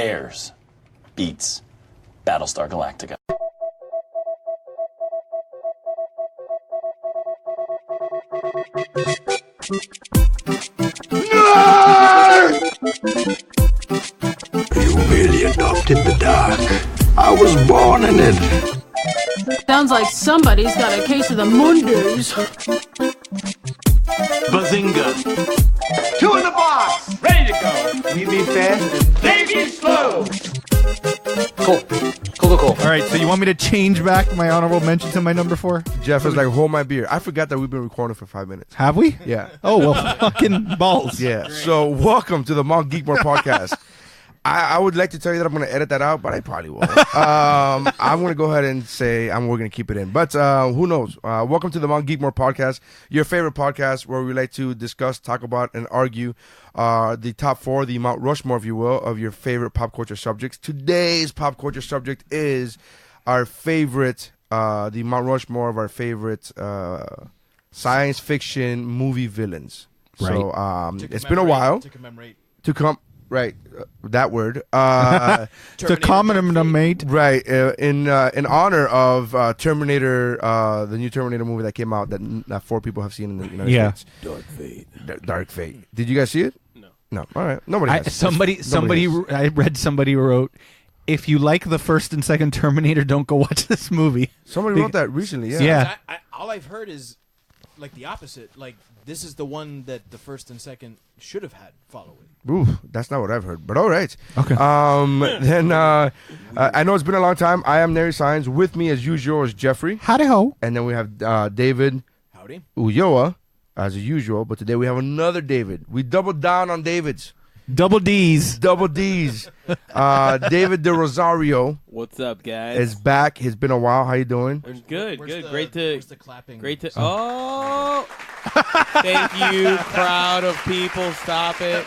Bears beats Battlestar Galactica. You really adopted the dark. I was born in it. Sounds like somebody's got a case of the Mondays. Bazinga. 2 in the box. Ready to go. We be fast. They be slow. Cool. All right, so you want me to change back my honorable mention to my number 4? Jeff is like, hold my beer. I forgot that we've been recording for 5 minutes. Have we? Yeah. Oh, well, fucking balls. Yeah. So welcome to the Mt.Geekmore podcast. I would like to tell you that I'm going to edit that out, but I probably won't. I'm going to go ahead and say we're going to keep it in. But who knows? Welcome to the Mt.Geekmore podcast, your favorite podcast where we like to discuss, talk about, and argue the top 4, the Mount Rushmore, if you will, of your favorite pop culture subjects. Today's pop culture subject is our favorite, the Mount Rushmore of our favorite science fiction movie villains. Right. So it's been a while. Right, that word. To commemorate. Right, in honor of Terminator, the new Terminator movie that came out that 4 people have seen in the United States. Dark Fate. Dark Fate. Did you guys see it? No. All right. Nobody has. I read somebody wrote, if you like the first and second Terminator, don't go watch this movie. Somebody wrote that recently, yeah. Yeah. All I've heard is like the opposite. Like this is the one that the first and second should have had following. Ooh, that's not what I've heard, but all right. Okay. Then I know it's been a long time. I am Nary Signs. With me, as usual, is Jeffrey. Howdy ho. And then we have David. Howdy. Ulloa, as usual. But today we have another David. We doubled down on Davids. Double D's. David Del Rosario. What's up, guys? Is back. It's been a while. How you doing? Good. Where's the clapping? Oh, thank you, crowd of people. Stop it,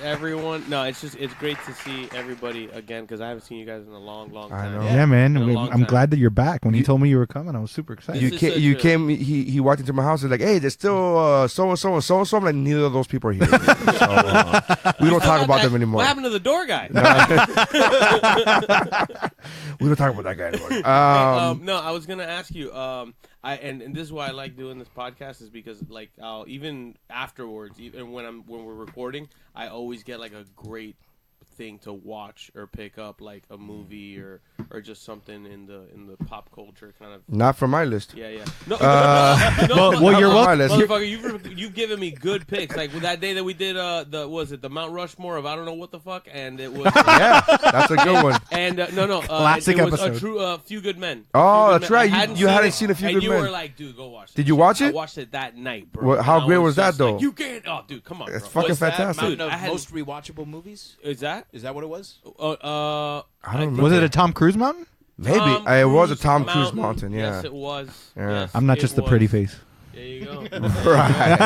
everyone. No, it's great to see everybody again because I haven't seen you guys in a long time. I know. Yeah, man. I'm I'm glad that you're back. When you told me you were coming, I was super excited. You came. He walked into my house and like, hey, there's still so and so and so and so. I'm like, neither of those people are here. So, we don't talk about them anymore. What happened to the door guy? We don't talk about that guy anymore. No, I was gonna ask you. And this is why I like doing this podcast is because like even afterwards, even when we're recording, I always get like a great thing to watch or pick up, like a movie or just something in the pop culture kind of. Not from my list. Yeah. No, well, you're welcome. Motherfucker, you've given me good picks. Like that day that we did the Mount Rushmore of I don't know what the fuck, and it was yeah, that's a good one. And classic it was episode. A Few Good Men. Oh, that's Men. right. You hadn't seen A Few Good Men. And you were like, dude, go watch it. Did you watch it? I watched it that night, bro. How great was that though? Like, you can't. Oh, dude, come on. It's bro. fucking fantastic. Mountain of most rewatchable movies? Is that what it was? I don't remember. Was it a Tom Cruise mountain? Maybe it was a Tom Cruise mountain. Yeah. Yes, it was. Yeah. Yes, I'm not just the pretty face. There you go. Right.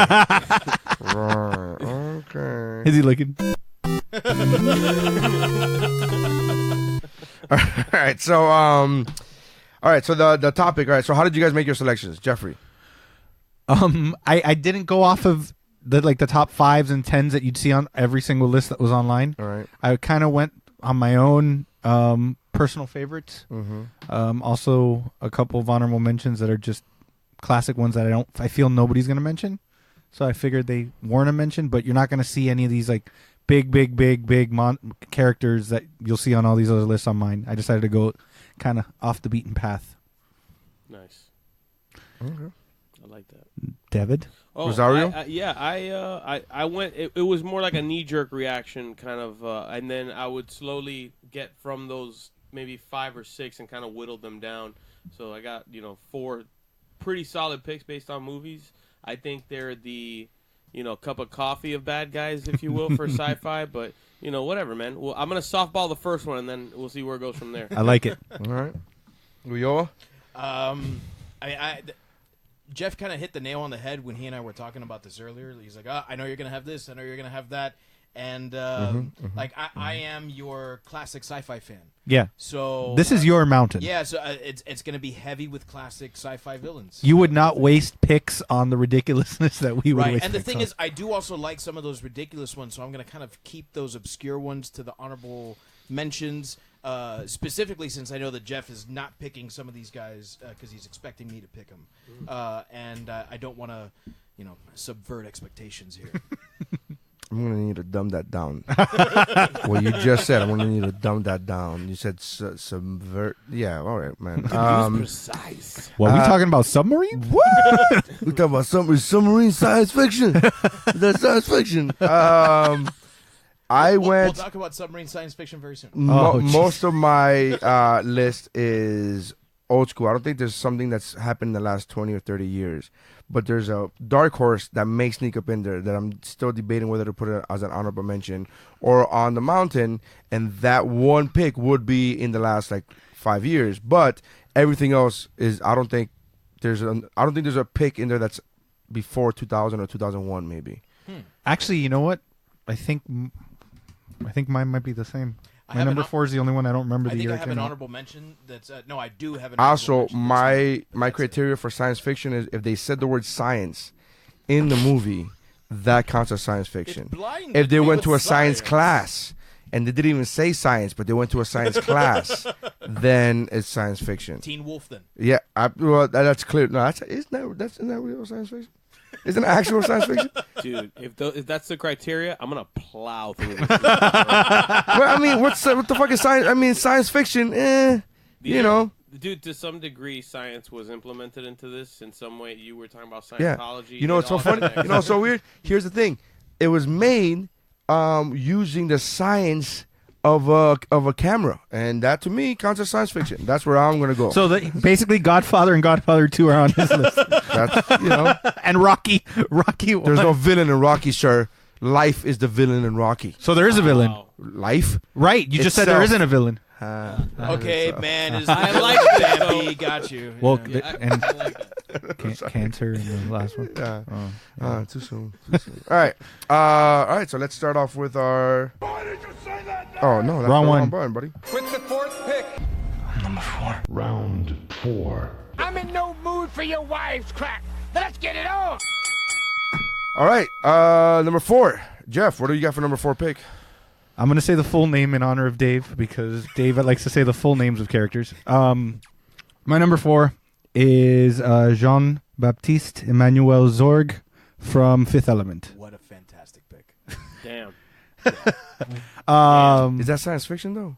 Okay. Is he looking? All right. So the topic. All right. So how did you guys make your selections, Jeffrey? I didn't go off of the top 5s and 10s that you'd see on every single list that was online. All right. I kind of went on my own personal favorites. Mm-hmm. Also, a couple of honorable mentions that are just classic ones that I feel nobody's going to mention. So I figured they weren't a mention, but you're not going to see any of these like big characters that you'll see on all these other lists on mine. I decided to go kind of off the beaten path. Nice. Okay. I like that. David? Oh, Rosario? I went. It was more like a knee-jerk reaction, kind of, and then I would slowly get from those maybe 5 or 6 and kind of whittle them down. So I got 4 pretty solid picks based on movies. I think they're the cup of coffee of bad guys, if you will, for sci-fi. But whatever, man. Well, I'm gonna softball the first one, and then we'll see where it goes from there. I like it. All right. Ulloa? Jeff kind of hit the nail on the head when he and I were talking about this earlier. He's like, I know you're going to have this. I know you're going to have that. And I am your classic sci-fi fan. Yeah. So this is your mountain. Yeah, so it's going to be heavy with classic sci-fi villains. You would not waste picks on the ridiculousness that we would waste. And the thing on. is, I do also like some of those ridiculous ones, so I'm going to kind of keep those obscure ones to the honorable mentions. Specifically, since I know that Jeff is not picking some of these guys because he's expecting me to pick them, and I don't want to, subvert expectations here. I'm gonna need to dumb that down. What you just said, I'm gonna need to dumb that down. You said subvert. Yeah, all right, man. Precise. What, are we talking about submarines? What? We talking about submarine science fiction. That's science fiction. We'll talk about submarine science fiction very soon. Most of my list is old school. I don't think there's something that's happened in the last 20 or 30 years. But there's a dark horse that may sneak up in there that I'm still debating whether to put it as an honorable mention or on the mountain. And that one pick would be in the last 5 years. But everything else is, I don't think there's a pick in there that's before 2000 or 2001 maybe. Actually, you know what? I think mine might be the same. My number 4 is the only one I don't remember the year. I have it came an out. honorable mention. That's no, I do have an. Also, honorable mention my criteria for science fiction is if they said the word science in the movie, that counts as science fiction. If they went to a science class and they didn't even say science, but they went to a science class, then it's science fiction. Teen Wolf, then. Yeah, that's clear. No, isn't that real science fiction? Isn't it actual science fiction? Dude, if that's the criteria, I'm gonna plow through this. Well, I mean, what the fuck is science? I mean, science fiction, Dude, to some degree, science was implemented into this in some way. You were talking about Yeah. Scientology. You know what's so funny? You know what's so weird? Here's the thing. It was made using the science of a camera, and that to me counts as science fiction. That's where I'm gonna go. So basically, Godfather and Godfather 2 are on his list. That's And Rocky 1. There's no villain in Rocky, sir. Life is the villain in Rocky. So there is a villain. Wow. Life? Right, you just said there isn't a villain. Okay, man. Is I like that, though. Bambi got you. Well, Yeah. and I like that. cancer in the last one. Yeah. Too soon. All right. So let's start off with our. Oh no, that's Wrong the one. wrong button, buddy. With the fourth pick, Round 4. I'm in no mood for your wives' crap. Let's get it on. All right. Number 4, Jeff. What do you got for number 4 pick? I'm going to say the full name in honor of Dave because Dave likes to say the full names of characters. My number 4 is Jean-Baptiste Emmanuel Zorg from Fifth Element. What a fantastic pick. Damn. Is that science fiction though?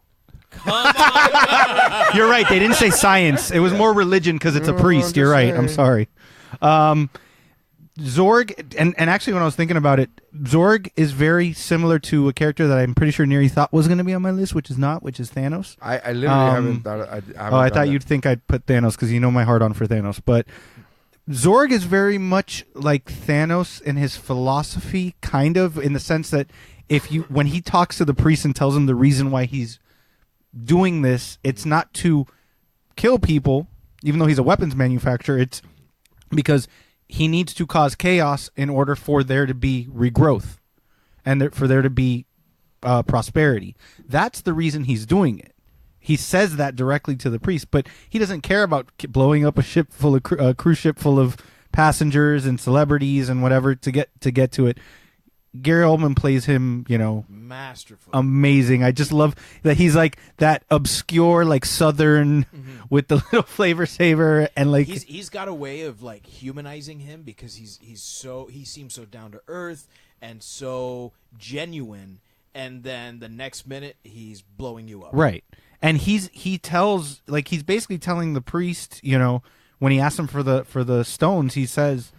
You're right. They didn't say science. It was more religion because it's a priest. You're right. I'm sorry. Zorg, and actually when I was thinking about it, Zorg is very similar to a character that I'm pretty sure Neri thought was going to be on my list, which is Thanos. I literally haven't thought. I thought you'd think I'd put Thanos because you know my heart on for Thanos. But Zorg is very much like Thanos in his philosophy, kind of, in the sense that when he talks to the priest and tells him the reason why he's doing this, it's not to kill people, even though he's a weapons manufacturer. It's because he needs to cause chaos in order for there to be regrowth and for there to be prosperity. That's the reason he's doing it. He says that directly to the priest, but he doesn't care about blowing up a ship full of cruise ship full of passengers and celebrities and whatever to get to it. Gary Oldman plays him, masterful, amazing. I just love that he's like that obscure, like Southern with the little flavor saver, and like he's got a way of like humanizing him because he seems so down to earth and so genuine, and then the next minute he's blowing you up. Right, and he's basically telling the priest, when he asks him for the stones, he says,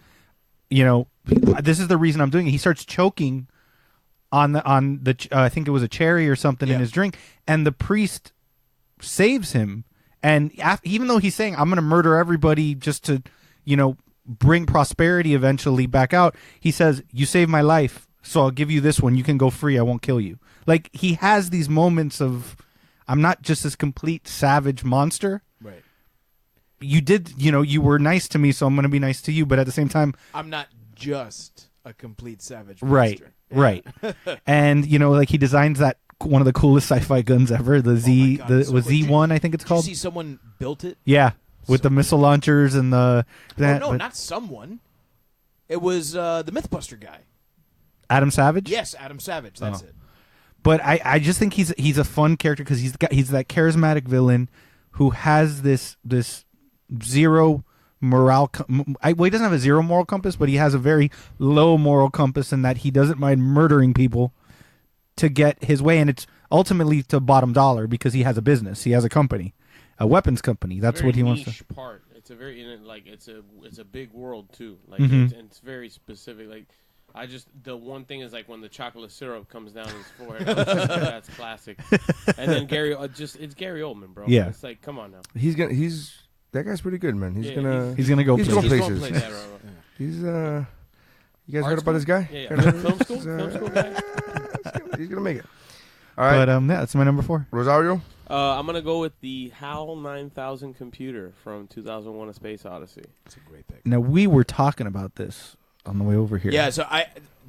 this is the reason I'm doing it. He starts choking on the I think it was a cherry or something in his drink, and the priest saves him. And even though he's saying, I'm going to murder everybody just to, bring prosperity eventually back out, he says, you saved my life, so I'll give you this one. You can go free. I won't kill you. Like, he has these moments of, I'm not just this complete savage monster. Right. You did, you were nice to me, so I'm going to be nice to you. But at the same time, I'm not just a complete savage right, monster. Right. And, he designs that one of the coolest sci-fi guns ever, the Z1, I think it's called. Did you see someone built it? Yeah, with the missile launchers and the... not someone. It was the Mythbuster guy. Adam Savage? Yes, Adam Savage. That's it. But I just think he's a fun character because he's that charismatic villain who has this zero moral. He doesn't have a zero moral compass, but he has a very low moral compass in that he doesn't mind murdering people to get his way, and it's ultimately to bottom dollar because he has a business, he has a company, a weapons company. That's what he wants to. Part. It's a very it's a big world too. Like Mm-hmm. it's very specific. Like the one thing is like when the chocolate syrup comes down his forehead. That's classic. And then Gary, it's Gary Oldman, bro. Yeah. It's like, come on now. That guy's pretty good, man. He's gonna go. He's going He's places. going places. Yeah, right. He's you guys Art heard about this guy? Yeah. Film school guy. He's gonna make it. All right. But yeah, that's my number 4. Rosario. I'm gonna go with the HAL 9000 computer from 2001: A Space Odyssey. It's a great pick. Now we were talking about this on the way over here. Yeah, so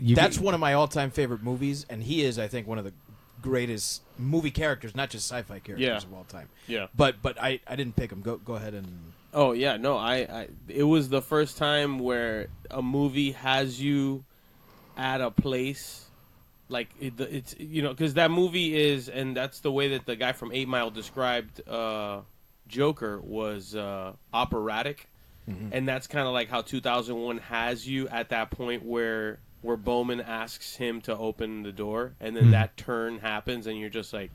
that's one of my all-time favorite movies, and he is, I think, one of the greatest movie characters, not just sci-fi characters of all time. Yeah. But I didn't pick him. Go ahead and. Oh yeah, no, it was the first time where a movie has you at a place. Like it's because that movie is, and that's the way that the guy from 8 Mile described Joker was operatic, and that's kind of like how 2001 has you at that point where Bowman asks him to open the door, and then that turn happens, and you're just like,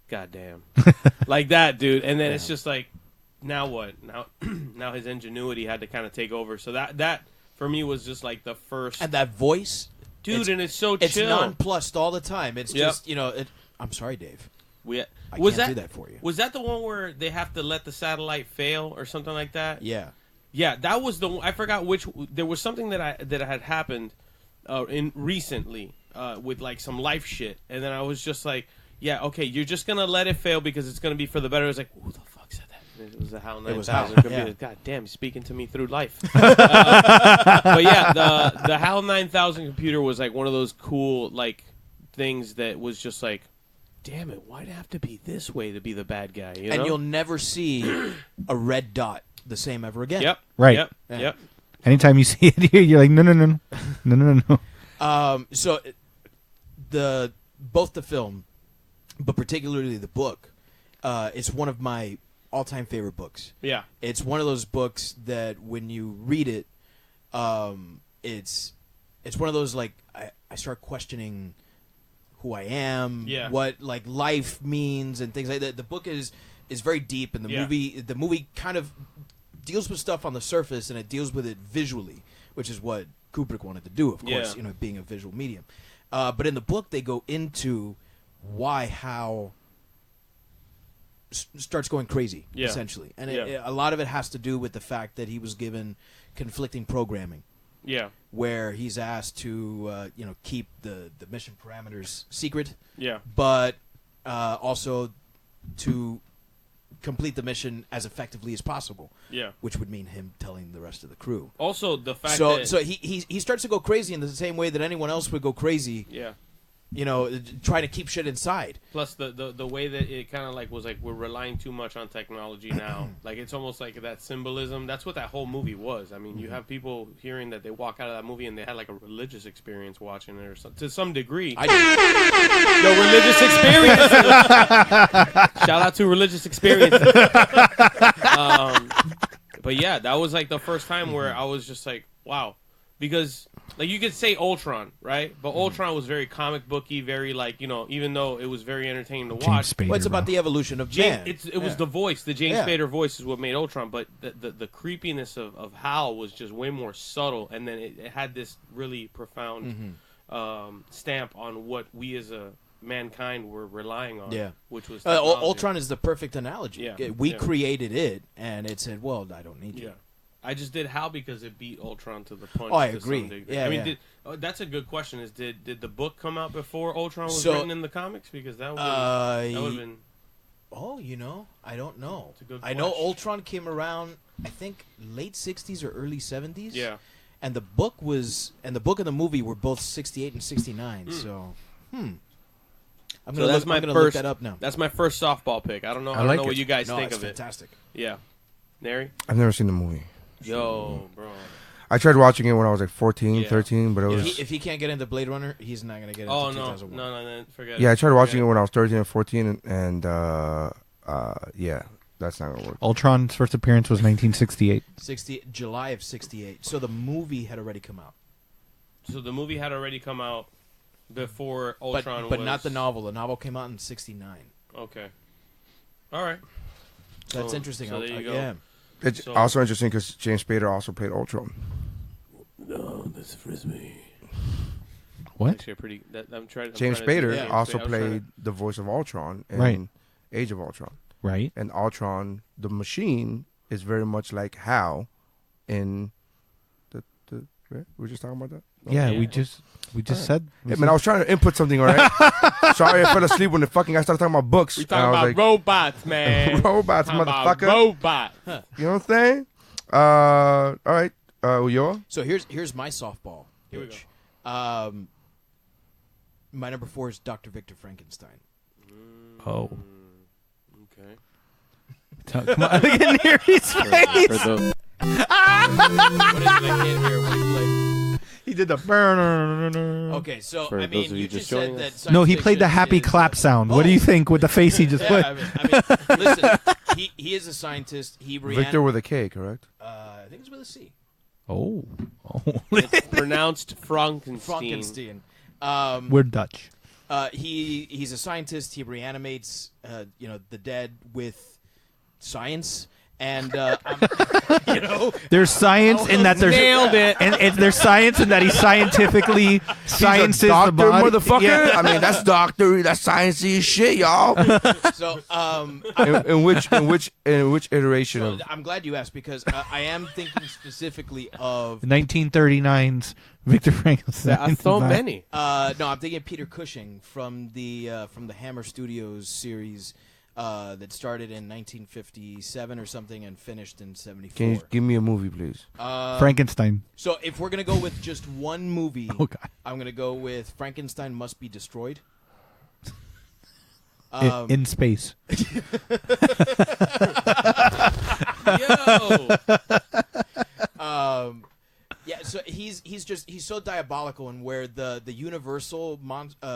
God damn, like that, dude. And then it's just like, now what? Now his ingenuity had to kind of take over. So that for me was just like the first. And that voice. Dude, and it's so chill. It's nonplussed all the time. It's just, I'm sorry, Dave. I can't do that for you. Was that the one where they have to let the satellite fail or something like that? Yeah. Yeah, that was the one. I forgot which. There was something that had happened recently with like some life shit. And then I was just like, yeah, okay, you're just going to let it fail because it's going to be for the better. It was like, who the fuck said that? It was a HAL 9000 computer. Yeah. God damn, he's speaking to me through life. But yeah, the HAL 9000 computer was like one of those cool like things that was just like, damn it, why'd it have to be this way to be the bad guy? You know? And you'll never see a red dot the same ever again. Yep. Right. Yep. Yeah. Yep. Anytime you see it here, you're like, no. So both the film, but particularly the book, it's one of my all-time favorite books. Yeah. It's one of those books that when you read it, it's one of those like I start questioning who I am, what like life means and things like that. The book is very deep, and the movie kind of deals with stuff on the surface, and it deals with it visually, which is what Kubrick wanted to do, of course, being a visual medium. But in the book, they go into why HAL starts going crazy, essentially. And a lot of it has to do with the fact that he was given conflicting programming. Yeah. Where he's asked to, keep the mission parameters secret. Yeah. But also to complete the mission as effectively as possible. Yeah. Which would mean him telling the rest of the crew. Also, the fact that... So he starts to go crazy in the same way that anyone else would go crazy. Yeah. Trying to keep shit inside. Plus, the way that it kind of like was like we're relying too much on technology now. Like it's almost like that symbolism. That's what that whole movie was. I mean, you have people hearing that they walk out of that movie and they had like a religious experience watching it, or to some degree. The religious experience. Shout out to religious experience. But yeah, that was like the first time where I was just like, wow. Because, like, you could say Ultron, right? But Ultron was very comic booky, very, like, even though it was very entertaining to watch. Spader, it's about the evolution of man. It was the voice. The James Spader voice is what made Ultron. But the creepiness of HAL was just way more subtle. And then it had this really profound stamp on what we as a mankind were relying on. Yeah. Which was Ultron is the perfect analogy. Yeah. We created it, and it said, well, I don't need you. Yeah. I just did HAL because it beat Ultron to the punch. Oh, I agree. Yeah, I mean, that's a good question. Did the book come out before Ultron was written in the comics? Because that would have been. Oh, I don't know. It's a good I know Ultron came around, I think, late '60s or early '70s. Yeah. And the book and the movie were both '68 and '69. So, I'm gonna look that up now. That's my first softball pick. I don't know. I don't know what you guys think of it. Fantastic. Yeah, Neri. I've never seen the movie. Yo, bro. I tried watching it when I was like 14, 13, but it was... If he can't get into Blade Runner, he's not going to get into 2001. No, forget it. Yeah, I tried watching it when I was 13 and 14, and yeah, that's not going to work. Ultron's first appearance was 1968. July of 68. So the movie had already come out. So the movie had already come out before Ultron but not the novel. The novel came out in 69. Okay. All right. That's interesting. So there you go. Yeah. It's also interesting because James Spader also played Ultron. No, that's Frisbee. What? Actually, James Spader also played the voice of Ultron in Age of Ultron. Right. And Ultron, the machine, is very much like Hal in the we were just talking about that? Yeah, we just said. Hey, man, I was trying to input something, all right? Sorry, I fell asleep when the fucking guy started talking about books. We're talking about robots, man. Robots, motherfucker. Robots. You know what I'm saying? All right. Yo. So here's my softball. Here we go. My number 4 is Dr. Victor Frankenstein. Oh. Okay. Come on, look at Neri's face. He did the burn. Okay, so For I mean, those of you you just just said joining that. us. No, he played the happy clap sound. What do you think with the face he just put? I mean, listen, he is a scientist. Victor with a K, correct? I think it's with a C. Oh. It's pronounced Frankenstein. Frankenstein. We're Dutch. He's a scientist. He reanimates the dead with science. And there's science in that there's nailed it, and there's science in that he scientifically sciences the doctor, body. motherfucker. Yeah. I mean, that's doctor. That's sciencey shit, y'all. So, in which iteration of? I'm glad you asked because I am thinking specifically of 1939's Victor Frankenstein. There are so many. No, I'm thinking of Peter Cushing from the Hammer Studios series. That started in 1957 or something and finished in 74. Can you give me a movie, please? Frankenstein. So if we're going to go with just one movie, God. I'm going to go with Frankenstein Must Be Destroyed. In space. Yo. Yeah, so he's so diabolical in where the Universal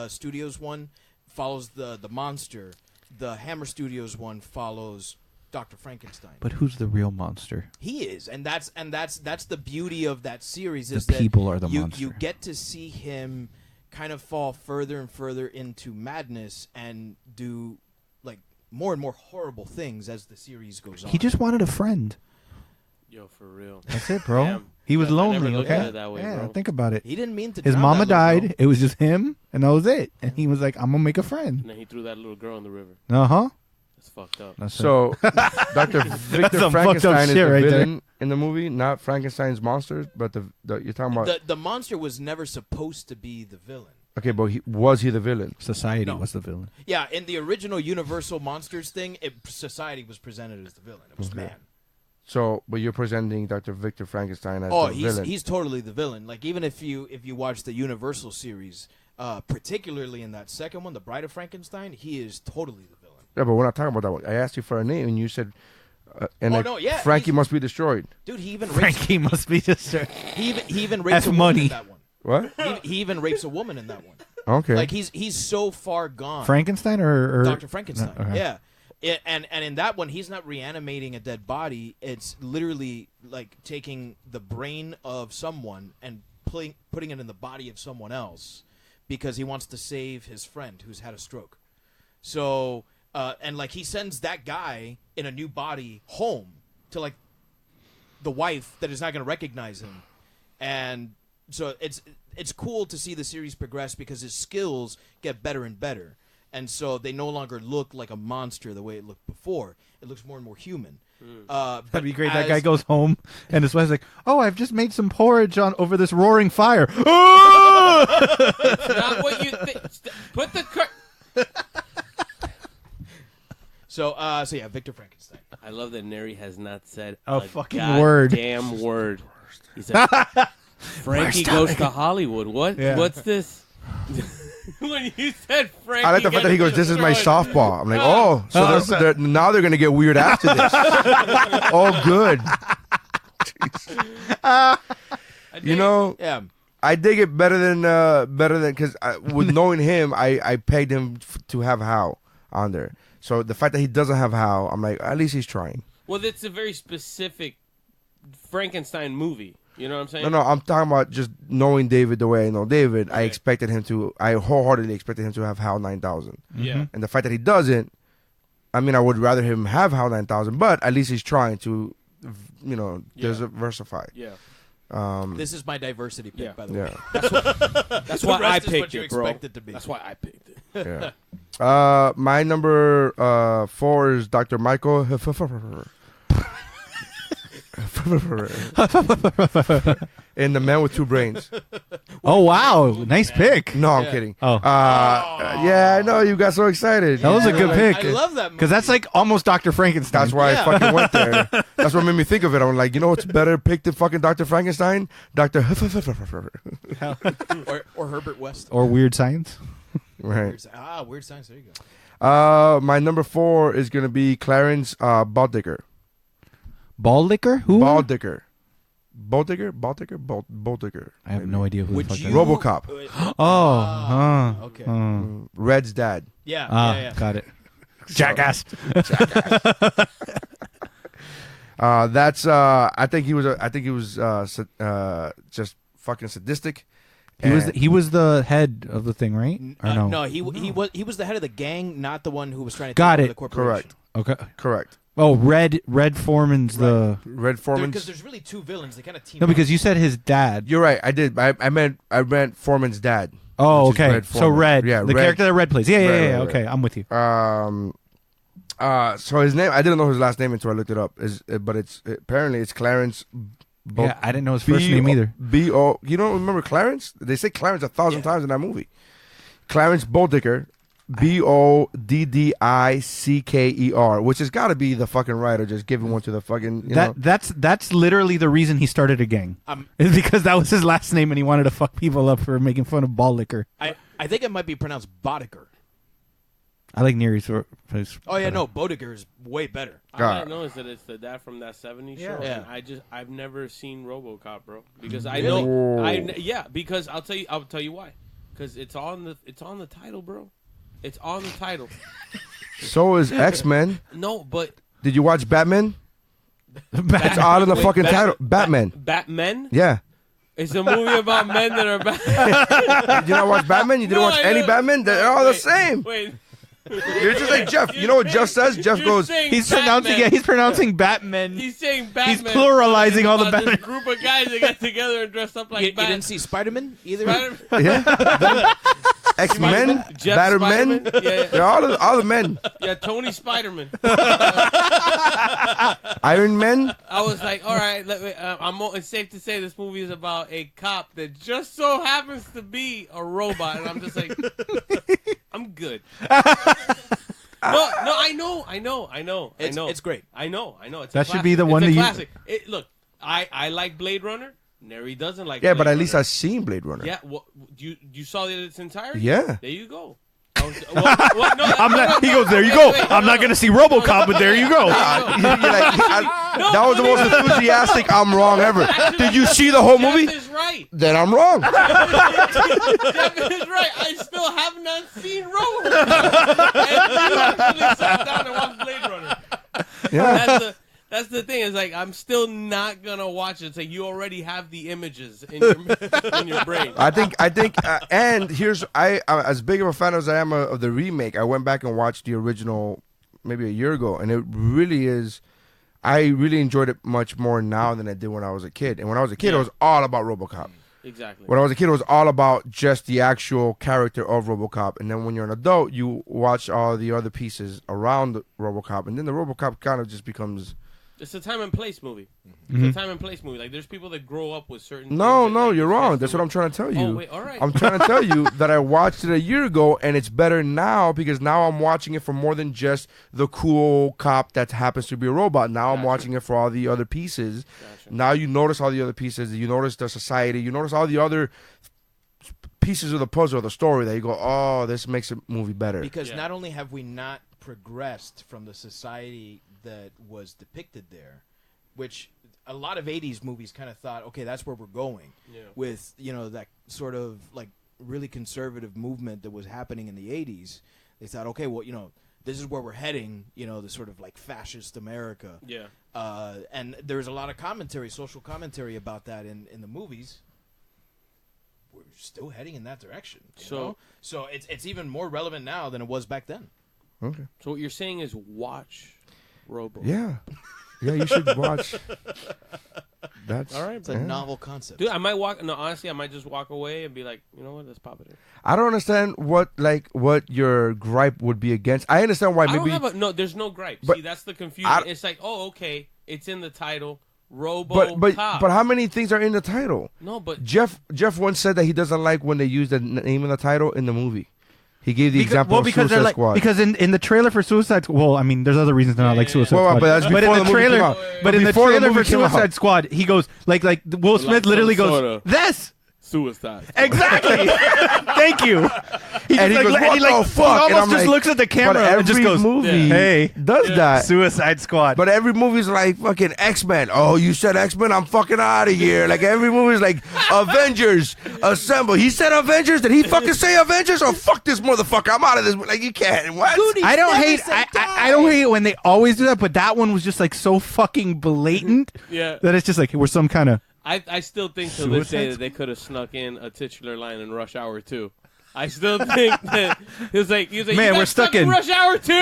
Studios one follows the monster. The Hammer Studios one follows Dr. Frankenstein. But who's the real monster? He is, and that's the beauty of that series is The that people are the monster. You get to see him kind of fall further and further into madness and do like more and more horrible things as the series goes on. He just wanted a friend. Yo, for real. That's it, bro. Damn. He was I never lonely, looked okay? at it that way, yeah, bro. think about it. He didn't mean to. His drown mama that little died. girl. It was just him, and that was it. And he was like, I'm going to make a friend. And then he threw that little girl in the river. Uh-huh. That's fucked up. That's So, Dr. Victor some fucked up Frankenstein is shit the right there. villain in the movie, not Frankenstein's monster, but the you're talking about. The monster was never supposed to be the villain. Okay, but was he the villain? Society No. was the villain. Yeah, in the original Universal Monsters thing, society was presented as the villain. It was man. So, but you're presenting Dr. Victor Frankenstein as the villain. He's totally the villain. Like even if you watch the Universal series, particularly in that second one, The Bride of Frankenstein, he is totally the villain. Yeah, but we're not talking about that one. I asked you for a name, and you said, Frankie he's- must be destroyed. Dude, he even rapes, Frankie must be just... he even rapes a woman money. in that one. What? He even rapes a woman in that one. Okay. Like he's so far gone. Frankenstein or Dr. Frankenstein. No, okay. Yeah. And in that one, he's not reanimating a dead body. It's literally like taking the brain of someone and putting it in the body of someone else because he wants to save his friend who's had a stroke. So, and like he sends that guy in a new body home to like the wife that is not going to recognize him. And so it's cool to see the series progress because his skills get better and better. And so they no longer look like a monster the way it looked before. It looks more and more human. That'd be great. That guy goes home, and his wife's like, "Oh, I've just made some porridge over this roaring fire." It's not what you think. Put the... So yeah, Victor Frankenstein. I love that Neri has not said A fucking word. Damn word. He said, Frankie goes to Hollywood. What? Yeah. What's this? When you said Frankie, I like the fact that he goes, "This is my softball." I'm like, "Oh, so now they're going to get weird after this." Oh, good. You know, Yeah. I dig it better than because with knowing him, I pegged him to have Hal on there. So the fact that he doesn't have Hal, I'm like, at least he's trying. Well, it's a very specific Frankenstein movie. You know what I'm saying? No, I'm talking about just knowing David the way I know David. Okay. I wholeheartedly expected him to have HAL 9000. Yeah. And the fact that he doesn't, I mean, I would rather him have HAL 9000, but at least he's trying to, diversify. Yeah. This is my diversity pick, by the way. That's why I picked it, bro. It to be. That's why I picked it. Yeah. My number 4 is Dr. Michael. And the Man with Two Brains. Oh wow, nice pick. No, I'm kidding. Oh, yeah, I know you got so excited. That was a good pick. I love that movie. Because that's like almost Dr. Frankenstein. That's why I fucking went there. That's what made me think of it. I'm like, you know what's better pick than fucking Dr. Frankenstein? Dr. or Herbert West. Or Weird Science. Right. Weird Science. There you go. My number 4 is gonna be Clarence Baldicker. Baldicker? Who? Baldicker. Baldicker. I have no idea who the fuck that is. RoboCop. Okay. Red's dad. Yeah. Got it. Jackass. That's. I think he was just fucking sadistic. He was the head of the thing, right? Or no? No, he was the head of the gang, not the one who was trying to Got take over it. the corporation. Correct. Okay. Correct. Oh, Red Foreman's the Red Foreman's. Because there's really two villains. They kind of team. No, because you said his dad. You're right. I did. I meant Foreman's dad. Oh, which is okay. Red So Foreman. Red, Yeah, the Red. character that Red plays. Yeah. Right. Okay, I'm with you. So his name, I didn't know his last name until I looked it up. But apparently it's Clarence. Yeah, I didn't know his first name either. B.O. You don't remember Clarence? They say Clarence 1,000 times in that movie. Clarence Baldicker. Boddicker, which has got to be the fucking writer just giving one to the fucking. That's literally the reason he started a gang. Is because that was his last name and he wanted to fuck people up for making fun of ball liquor. I think it might be pronounced Boddicker. I like Neri's. Oh yeah, no, Boddicker is way better. All I know is that it's the dad from that '70s show. Yeah. And I've never seen RoboCop, bro, because Really? because I'll tell you why, because it's on the title, bro. It's on the title. So is X-Men. No, but did you watch Batman? It's out on the fucking title. Batman. Batman? Yeah. It's a movie about men that are bad. Did you not watch Batman? You didn't watch any Batman? They're all the same. Wait. You're just like Jeff. You know what Jeff says? Jeff goes. He's pronouncing Batman. He's saying Batman. He's pluralizing all the Batman. This group of guys that get together and dress up like You Batman. didn't see Spider-Man either? Yeah. X-Men, Batman. Yeah. They're all the men. Yeah, Tony Spider-Man. Iron Man. I was like, all right, it's safe to say this movie is about a cop that just so happens to be a robot, and I'm just like, I'm good. No, I know. It's great. I know. It's That a should be the classic. one It's that a you- classic. Look, I like Blade Runner. Neri doesn't like. Yeah, Blade but at Runner. least I've seen Blade Runner. Yeah, you saw it in its entirety? Yeah. There you go. He goes, there you go. I'm not going to see RoboCop, but there you go. That was the most enthusiastic I'm wrong ever. Did you see the whole movie? Jeff is right. Then I'm wrong. Jeff is right. I still have not seen RoboCop. And you actually sat down and watched Blade Runner. Yeah. That's the thing. It's like I'm still not gonna watch it. It's like you already have the images in your brain. I think, and here's I as big of a fan as I am of the remake. I went back and watched the original maybe a year ago, and it really is. I really enjoyed it much more now than I did when I was a kid. And when I was a kid, it was all about RoboCop. Exactly. When I was a kid, it was all about just the actual character of RoboCop. And then when you're an adult, you watch all the other pieces around RoboCop, and then the RoboCop kind of just becomes. It's a time and place movie. Mm-hmm. It's a time and place movie. Like there's people that grow up with certain. No, things that, like, you're wrong. festival. That's what I'm trying to tell you. Oh wait, all right. I'm trying to tell you that I watched it a year ago, and it's better now because now I'm watching it for more than just the cool cop that happens to be a robot. Now I'm watching it for all the other pieces. Gotcha. Now you notice all the other pieces. You notice the society. You notice all the other pieces of the puzzle, the story that you go, oh, this makes the movie better. Because not only have we not progressed from the society that was depicted there, which a lot of 80s movies kind of thought, okay, that's where we're going with, that sort of like really conservative movement that was happening in the 80s. They thought, okay, well, this is where we're heading, the sort of like fascist America. Yeah. And there's a lot of commentary, social commentary about that in the movies. We're still heading in that direction. So it's even more relevant now than it was back then. Okay. So what you're saying is watch Robo. Yeah. Yeah, you should watch. That's all right. It's a novel concept. Dude, I might walk. No, honestly, I might just walk away and be like, you know what? Let's pop it in. I don't understand what your gripe would be against. I understand why maybe. There's no gripe. But see, that's the confusion. It's like, oh, okay, it's in the title, Robo. But how many things are in the title? No, but Jeff once said that he doesn't like when they use the name of the title in the movie. He gave the example of Suicide Squad. Because in the trailer for Suicide Squad, well, I mean, there's other reasons to not like Suicide Squad. But that's but in before the trailer, but in the trailer for Suicide Squad, he goes like Will Smith literally goes, "This Suicide. Exactly. Thank you. And he goes, "What the fuck?" He almost just looks at the camera and just goes, movie "Hey, does that Suicide Squad?" But every movie's like fucking X-Men. Oh, you said X-Men? I'm fucking out of here. Like every movie's like Avengers Assemble. He said Avengers. Did he fucking say Avengers? Or fuck this motherfucker. I'm out of this. Like you can't. What? I don't hate. I don't hate it when they always do that. But that one was just like so fucking blatant. Yeah. That it's just like we're some kind of. I still think to this day that they could have snuck in a titular line in Rush Hour 2. I still think that he was like, man, we're stuck in Rush Hour 2.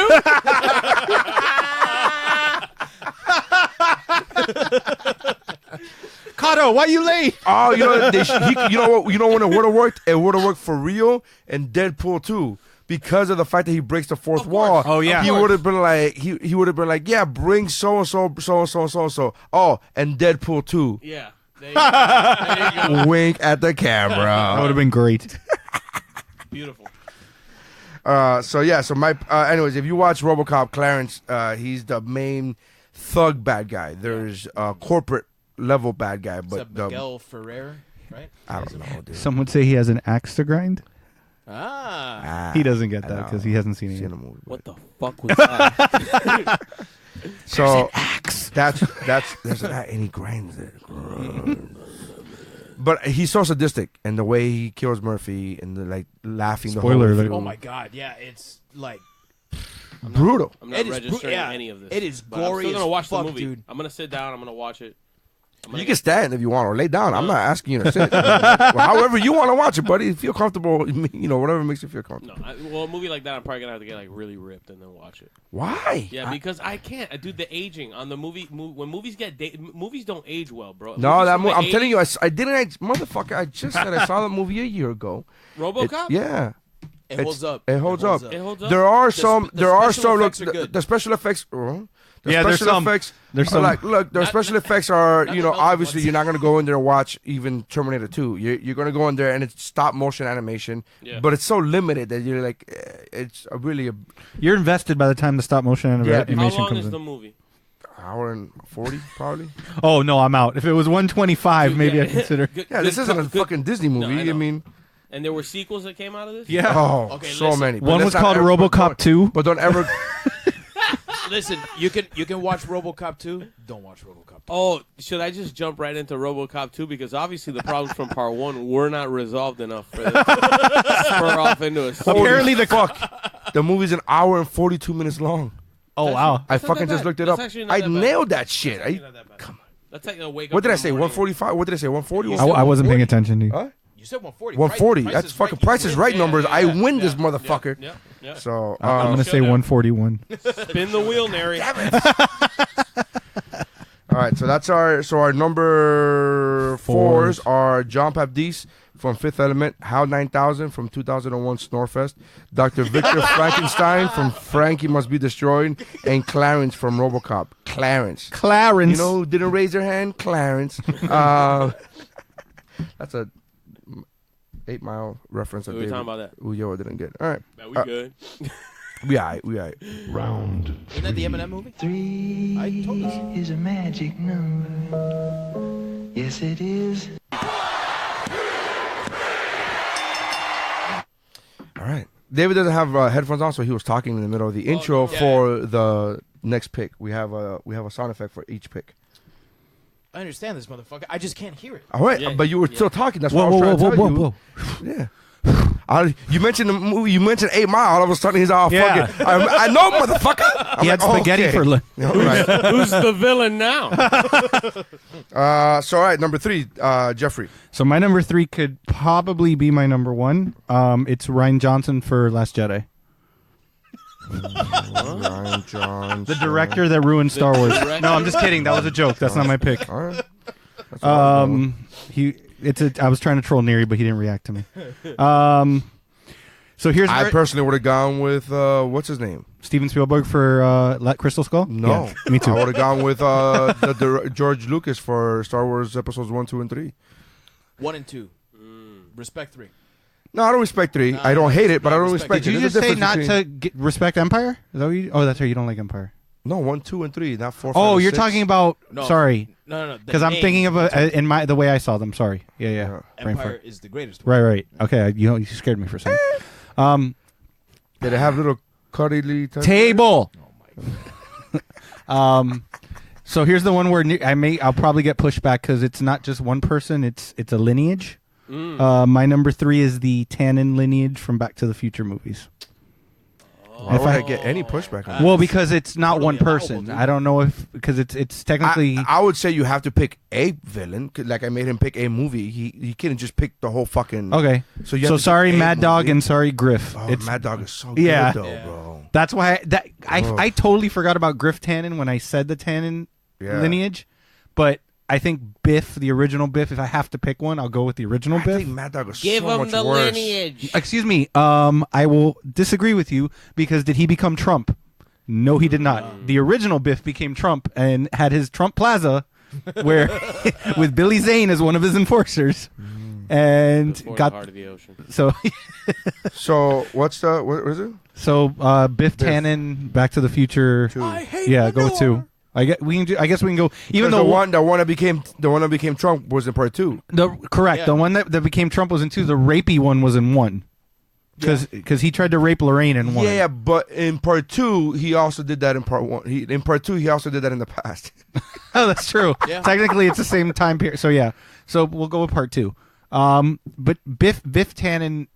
Kato, why you late? Oh, you know, you know what? You know when it would have worked? It would have worked for real in Deadpool 2. Because of the fact that he breaks the fourth wall. Oh yeah, he would have been like he would have been like, yeah, bring so and so. Oh, and Deadpool 2. Yeah. There you go. Wink at the camera. That would have been great. Beautiful. So anyways, if you watch RoboCop, Clarence, he's the main thug bad guy. There's a corporate level bad guy, but Miguel Ferrer, right? I don't know, dude. Some would say he has an axe to grind. He doesn't get that because he hasn't seen it. What the fuck was that? So that's there's an and he grinds it. But he's so sadistic, and the way he kills Murphy and the like laughing. Spoiler the alert. whole Oh my god, yeah, it's like brutal. I'm not registering any of this. It is but gory I'm still gonna watch fuck, the movie. dude. I'm gonna sit down. I'm gonna watch it. You can stand if you want, or lay down. I'm not asking you to sit. However you want to watch it, buddy. Feel comfortable. Whatever makes you feel comfortable. No, a movie like that, I'm probably gonna have to get like really ripped and then watch it. Why? Yeah, because I can't. Dude, the aging on the movie when movies movies don't age well, bro. No, that movie. I'm telling you, I didn't. Motherfucker, I just said I saw the movie a year ago. RoboCop. Yeah. It holds up. It holds up. It holds up. There are some. There are some. Look, good. the special effects. There's some. There's some. Look, the special effects are. Obviously, you're not gonna go in there and watch even Terminator 2. You're gonna go in there and it's stop motion animation. Yeah. But it's so limited that you're like, it's really a. You're invested by the time the stop motion animation How long comes is in. the movie? Hour and 40 probably. Oh no, I'm out. If it was 125, maybe I'd consider. Yeah, this isn't a fucking Disney movie. No, I mean. And there were sequels that came out of this? Yeah. Oh, Okay, so listen. many. One was called RoboCop 2. But don't ever. Listen, you can watch RoboCop 2. Don't watch RoboCop 2. Oh, should I just jump right into RoboCop 2? Because obviously the problems from Part 1 were not resolved enough for them to spur off into a sequel. Apparently the fuck. The movie's an hour and 42 minutes long. Oh wow. I That's not fucking that just bad. looked it That's up. actually not I that bad. nailed that shit. Come on. That's like a wake up. What did I say? in the morning. 145? What did I say? 140? I wasn't paying attention to you. Huh? You said 140. 140. Price That's is fucking Right. Price is Right numbers. I win this yeah, motherfucker. Yeah. So I'm gonna say 141. Spin the wheel, Nary. all right. So that's our number fours are John Baptiste from Fifth Element, Hal 9000 from 2001 Snorefest, Dr. Victor Frankenstein from Frankie Must Be Destroyed, and Clarence from RoboCop. Clarence. You know who didn't raise their hand? Clarence. That's a 8 Mile reference. We were talking about that. Uyo didn't get. All right. Man, we good. We all right. Round Isn't that the Eminem movie? 3 I told us. is a magic number. Yes, it is. All right. David doesn't have headphones on, so he was talking in the middle of the intro for the next pick. We have a sound effect for each pick. I understand this, motherfucker. I just can't hear it. All right, but you were still talking. That's what I was trying to tell you. Yeah. You mentioned the movie. You mentioned 8 Mile. All of a sudden, he's all fucking. I know, motherfucker. He had spaghetti for lunch. Who's the villain now? So, all right, number 3, Jeffrey. So my number 3 could probably be my number 1. It's Rian Johnson for Last Jedi. Rian Johnson. The director that ruined Star Wars. No, I'm just kidding. That was a joke. That's not my pick. All right. I was trying to troll Neri, but he didn't react to me. So here's I personally would have gone with what's his name? Steven Spielberg for Crystal Skull. No, yeah, me too. I would have gone with the George Lucas for Star Wars episodes 1, 2, and 3. 1 and 2. Respect 3. No, I don't respect 3. I don't hate it, but I don't respect it. Did you There's just a say difference not between- to respect Empire? Is that what you? Oh, that's right. You don't like Empire. No, 1, 2, and 3, not 4. 5, Oh, and you're 6. talking about. No. Sorry. No. Because I'm thinking of the way I saw them. Sorry. Yeah. Brain Empire fart. is the greatest one. Right. Okay. You scared me for a second. Did it have little cuddly Table. So here's the one where I'll probably get pushed back because it's not just one person. It's a lineage. My number 3 is the Tannen lineage from Back to the Future movies. Why would I get any pushback on that? Well, because it's not totally one person. allowable, dude. I don't know if because it's technically. I would say you have to pick a villain. 'Cause like I made him pick a movie. He couldn't just pick the whole fucking. Okay. So So sorry, Mad Dog, movie. and sorry, Griff. Oh, It's Mad Dog is so Yeah. good though, bro. That's why I totally forgot about Griff Tannen when I said the Tannen lineage, but I think Biff, the original Biff. If I have to pick one, I'll go with the original I Biff. think Mad Dog is Give so him much the worse. lineage. Excuse me. I will disagree with you because did he become Trump? No, he did not. The original Biff became Trump and had his Trump Plaza, where with Billy Zane as one of his enforcers, and Before got the heart of the ocean. so. So what is it? So Biff Tannen, Back to the Future. I hate Yeah, go with manure. 2. I guess we can go. Even Because though the one that became Trump was in part 2. correct, Yeah. the one that became Trump was in 2. The rapey one was in 1. Because he tried to rape Lorraine in 1. Yeah, but in part 2 he also did that in part 1. In part 2 he also did that in the past. Oh, that's true. Yeah. Technically, it's the same time period. So yeah. So we'll go with part 2. But Biff Tannen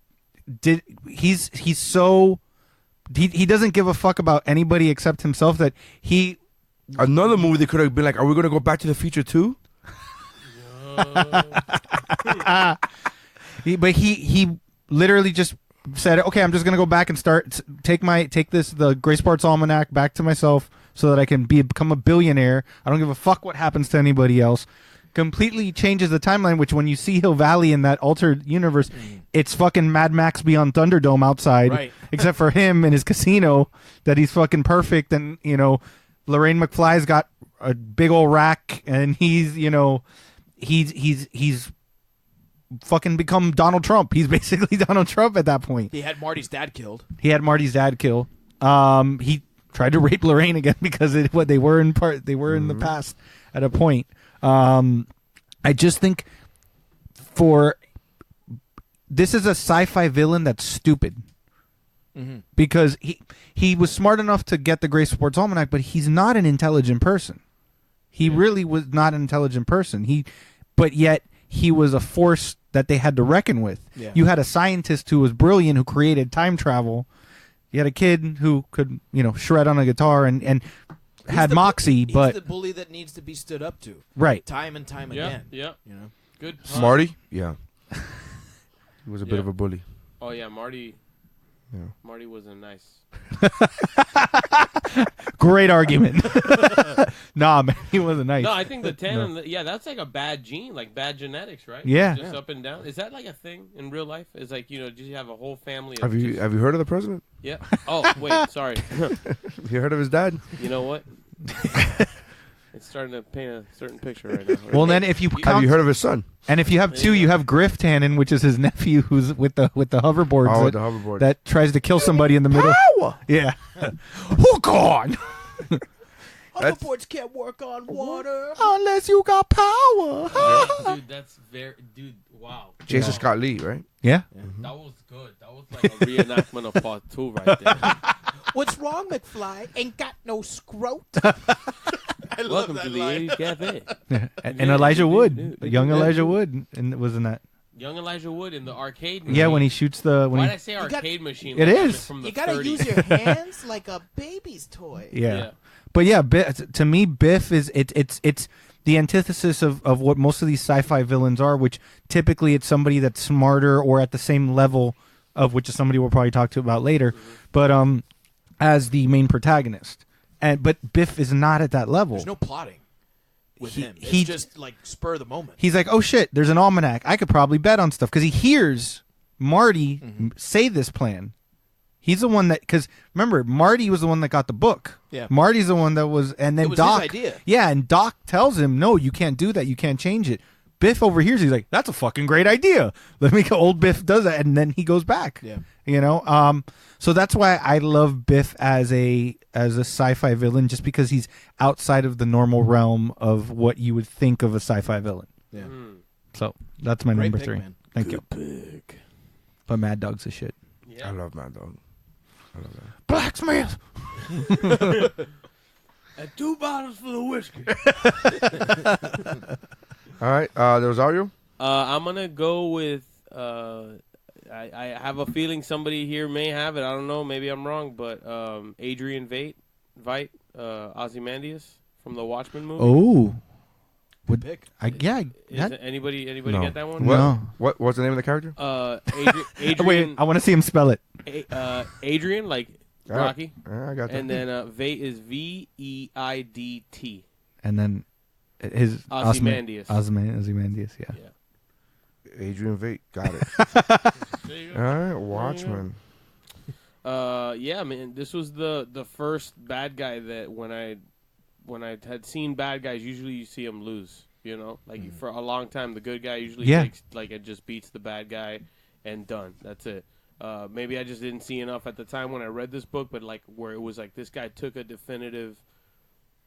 he's so he doesn't give a fuck about anybody except himself that he. Another movie they could have been like, are we going to go Back to the Future 2? He literally just said, okay, I'm just gonna go back and take the Gray Sports Almanac back to myself so that I can become a billionaire. I don't give a fuck what happens to anybody else. Completely changes the timeline, which when you see Hill Valley in that altered universe, it's fucking Mad Max Beyond Thunderdome outside, Right. except for him and his casino that he's fucking perfect, and Lorraine McFly's got a big old rack, and he's fucking become Donald Trump. He's basically Donald Trump at that point. He had Marty's dad killed. He had Marty's dad killed. He tried to rape Lorraine again because they were in the past at a point. I just think this is a sci-fi villain that's stupid. Because he was smart enough to get the Gray Sports Almanac, but he's not an intelligent person. He really was not an intelligent person. But yet he was a force that they had to reckon with. Yeah. You had a scientist who was brilliant, who created time travel. You had a kid who could, shred on a guitar and had moxie, He's the bully that needs to be stood up to. Right. Time and time Yeah, again. yeah. Good. Marty? Yeah. He was a bit of a bully. Oh yeah, Marty. Yeah. Marty wasn't nice. Great argument. Nah, man, he wasn't nice. No, I think the Tannen, that's like a bad gene, like bad genetics, right? Yeah. Just up and down. Is that like a thing in real life? It's like, do you have a whole family of Have you heard of the president? Yeah. Oh, wait, sorry. Have you heard of his dad? You know what? It's starting to paint a certain picture right now. Well, then if you Have you heard of his son? And if you have 2, you have Griff Tannen, which is his nephew, who's with the hoverboards. Oh, the hoverboards. That tries to kill somebody in the middle. Power! Yeah. Hook on! Hoverboards can't work on water. Unless you got power. Dude, that's wow. Jason Scott Lee, right? Yeah. That was good. That was like a reenactment of part 2 right there. What's wrong, McFly? Ain't got no scrote. Welcome to the 80s Cafe. And Elijah Wood, young Elijah Wood, and was in that. Young Elijah Wood in the arcade machine. Yeah, when he shoots the. Why did I say arcade machine? It is. From the You gotta 30s. use your hands like a baby's toy. Yeah. But yeah, to me, Biff is it's the antithesis of what most of these sci-fi villains are, which typically it's somebody that's smarter or at the same level of which is somebody we'll probably talk to about later, but as the main protagonist. But Biff is not at that level. There's no plotting with him. It's he just like spur of the moment. He's like, oh shit, there's an almanac. I could probably bet on stuff because he hears Marty say this plan. He's the one that, because remember, Marty was the one that got the book. Yeah. Marty's the one that was, and then It was Doc. his idea. Yeah, and Doc tells him, no, you can't do that. You can't change it. Biff overhears. He's like, that's a fucking great idea. Let me go. Old Biff does that, and then he goes back. Yeah. You know. So that's why I love Biff as a sci-fi villain, just because he's outside of the normal realm of what you would think of a sci-fi villain. Yeah. So that's my Great number pick, 3. man. Thank you. Pick. But Mad Dog's a shit. Yeah. I love Mad Dog. I love that. Blacksmith. And 2 bottles for the whiskey. All right, Del Rosario. I'm gonna go with. I have a feeling somebody here may have it. I don't know. Maybe I'm wrong, but Adrian Veidt, Ozymandias from the Watchmen movie. Oh. Good pick. Anybody No. get that one? No. What's the name of the character? Adrian. Wait, I want to see him spell it. Adrian, like All right. Rocky. I got that. And then Veidt is Veidt. And then his Ozymandias. Ozymandias, yeah. Adrian Veidt. Got it. There you All go. right, Watchmen. Yeah, man. This was the first bad guy that when I had seen bad guys, usually you see them lose. You know, like for a long time, the good guy usually takes it just beats the bad guy and done. That's it. Maybe I just didn't see enough at the time when I read this book, but like where it was like this guy took a definitive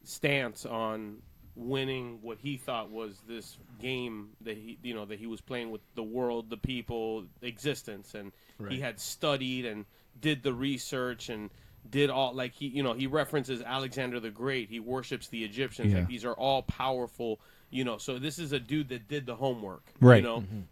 stance on winning what he thought was this game that he was playing with the world, the people, existence, and he had studied and did the research and did all like he references Alexander the Great. He worships the Egyptians. Yeah. Like these are all powerful. So this is a dude that did the homework, right?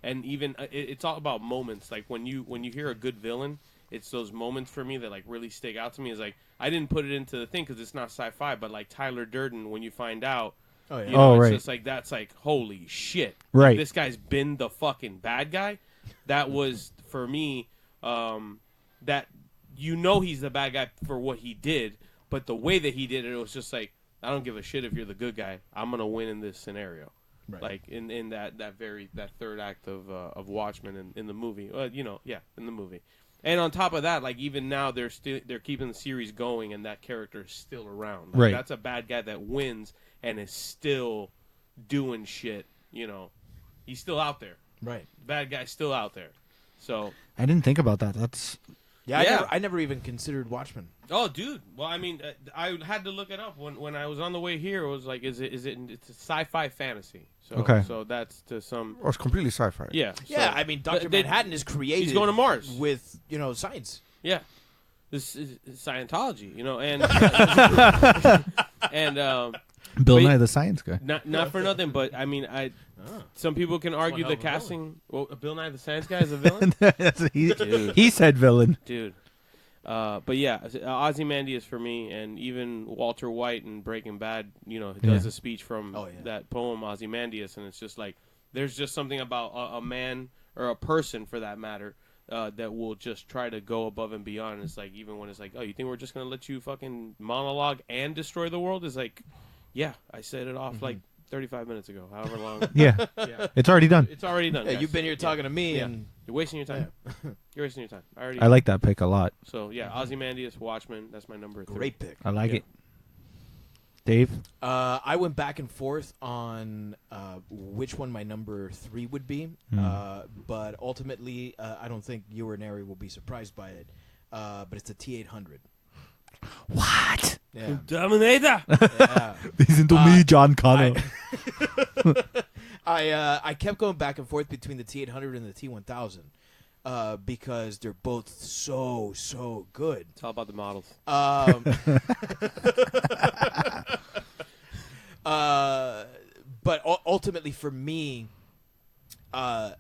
And even it's all about moments. Like when you hear a good villain, it's those moments for me that like really stick out to me. Is like I didn't put it into the thing because it's not sci-fi, but like Tyler Durden, when you find out, it's just like that's like holy shit, right? Like, this guy's been the fucking bad guy. That was for me. That he's the bad guy for what he did, but the way that he did it was just like. I don't give a shit if you're the good guy. I'm gonna win in this scenario, like in that third act of Watchmen in the movie. In the movie. And on top of that, like even now they're keeping the series going, and that character is still around. Like, right. That's a bad guy that wins and is still doing shit. He's still out there. Right. Bad guy's still out there. So I didn't think about that. That's I never even considered Watchmen. Oh, dude. Well, I mean, I had to look it up when I was on the way here. It was like, it's a sci-fi fantasy. So, okay. So that's to some. Oh, it's completely sci-fi. Yeah. Yeah, so, I mean, Dr. Manhattan is created. He's going to Mars with science. Yeah. This is Scientology, and Bill Nye the Science Guy. Not for nothing, but I mean, some people can argue the casting. Well, Bill Nye the Science Guy is a villain. he said villain, dude. But yeah, Ozymandias for me, and even Walter White in Breaking Bad, does a speech from that poem Ozymandias, and it's just like there's just something about a man or a person, for that matter, that will just try to go above and beyond. And it's like even when it's like, oh, you think we're just gonna let you fucking monologue and destroy the world? It's like, yeah, I set it off like 35 minutes ago, however long. Yeah, it's already done. It's already done. Yeah, you've been here talking to me, Yeah. and You're wasting your time. You're wasting your time. I like that pick a lot. So yeah, Ozymandias, Watchmen. That's my number 3. great pick. I like it. Dave? I went back and forth on which one my number 3 would be, but ultimately, I don't think you or Neri will be surprised by it. But it's the T-800. What? Yeah. Terminator. Yeah. Listen to me, John Connor. I kept going back and forth between the T-800 and the T-1000 because they're both so good. It's all about the models. ultimately for me, I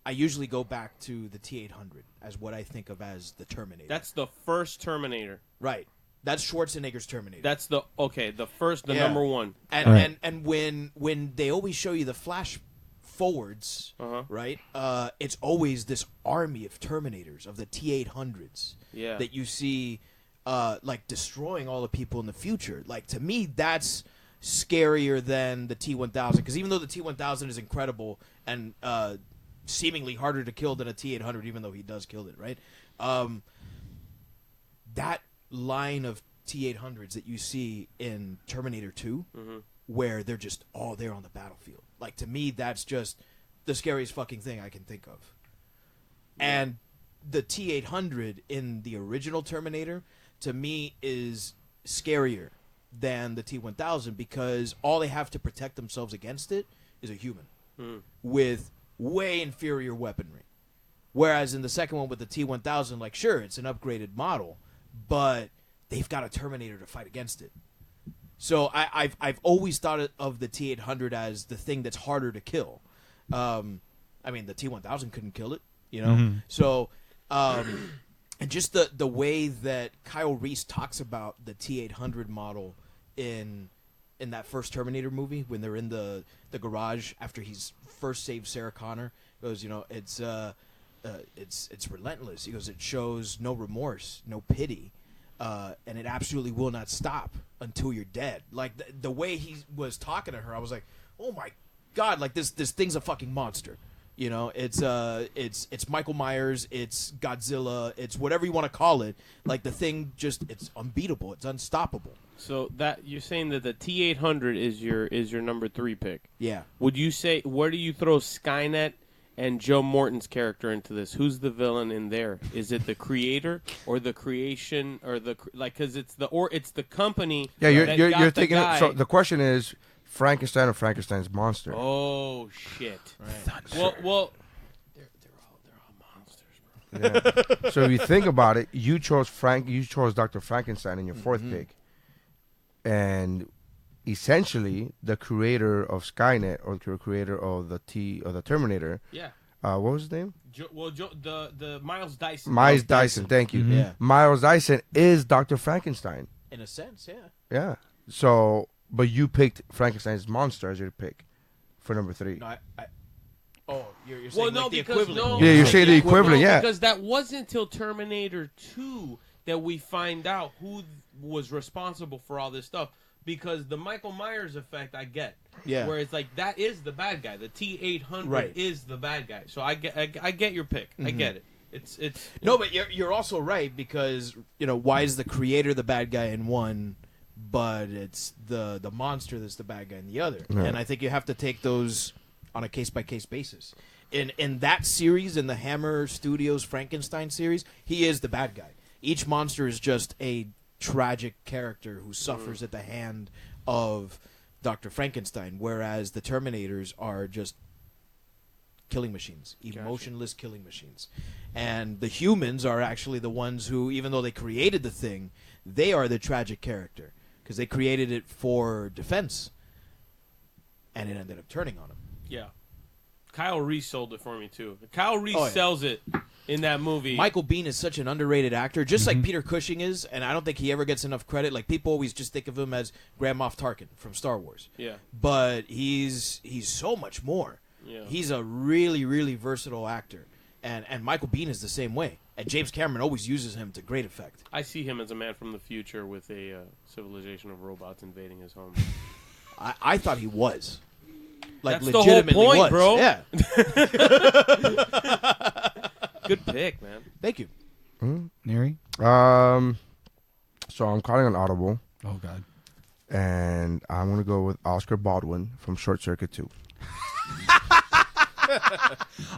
usually go back to the T-800 as what I think of as the Terminator. That's the first Terminator. Right. That's Schwarzenegger's Terminator. That's the number one. And when they always show you the flash forwards, right? It's always this army of Terminators, of the T-800s that you see like destroying all the people in the future. Like, to me, that's scarier than the T-1000, because even though the T-1000 is incredible and seemingly harder to kill than a T-800, even though he does kill it, right? That line of T-800s that you see in Terminator 2, where they're just all there on the battlefield. Like, to me, that's just the scariest fucking thing I can think of. And the T-800 in the original Terminator, to me, is scarier than the T-1000, because all they have to protect themselves against it is a human with way inferior weaponry. Whereas in the second one with the T-1000, like, sure, it's an upgraded model, but they've got a Terminator to fight against it. So I've always thought of the T-800 as the thing that's harder to kill. I mean, the T-1000 couldn't kill it, you know? So, and just the way that Kyle Reese talks about the T-800 model in that first Terminator movie, when they're in the garage after he's first saved Sarah Connor, goes, you know, it's relentless. He goes, it shows no remorse, no pity, and it absolutely will not stop until you're dead. Like, the way he was talking to her, I was like, oh my God, like this thing's a fucking monster. You know, it's Michael Myers, it's Godzilla, it's whatever you want to call it. Like, the thing it's unbeatable, it's unstoppable. So that you're saying that the T-800 is your number 3 pick. Yeah. Would you say, where do you throw Skynet and Joe Morton's character into this? Who's the villain in there? Is it the creator or the creation, or because it's the company? Yeah, you're thinking. So the the question is Frankenstein or Frankenstein's monster. Oh shit! Right. Well, they're all monsters, bro. Yeah. So if you think about it, you chose Dr. Frankenstein in your fourth pick, and essentially the creator of Skynet, or the creator of the Terminator. Yeah. What was his name? The Miles Dyson. Miles Dyson. Thank you. Yeah. Miles Dyson is Dr. Frankenstein. In a sense, yeah. Yeah. So, but you picked Frankenstein's monster as your pick for number 3. No, you're saying the equivalent. No, yeah, you're saying the equivalent. Yeah. Because that wasn't until Terminator 2 that we find out who was responsible for all this stuff. Because the Michael Myers effect, I get. Yeah. Where it's like, that is the bad guy. The T-800 is the bad guy. So I get your pick. I get it. It's no, but you're also right, because, you know, why is the creator the bad guy in one, but it's the monster that's the bad guy in the other? Yeah. And I think you have to take those on a case by case basis. In that series, in the Hammer Studios Frankenstein series, he is the bad guy. Each monster is just a tragic character who suffers at the hand of Dr. Frankenstein, whereas the Terminators are just killing machines, emotionless killing machines. And the humans are actually the ones who, even though they created the thing, they are the tragic character, because they created it for defense, and it ended up turning on them. Yeah. Kyle Reese sold it for me, too. Kyle Reese sells it in that movie. Michael Biehn is such an underrated actor, just like Peter Cushing is, and I don't think he ever gets enough credit. Like, people always just think of him as Grand Moff Tarkin from Star Wars. Yeah. But he's so much more. Yeah. He's a really, really versatile actor. And Michael Biehn is the same way. And James Cameron always uses him to great effect. I see him as a man from the future with a civilization of robots invading his home. I thought he was. Like, that's the whole point, was. bro. Yeah. Good pick, man. Thank you. Neri? So I'm calling on Audible. Oh, God. And I'm going to go with Oscar Baldwin from Short Circuit 2.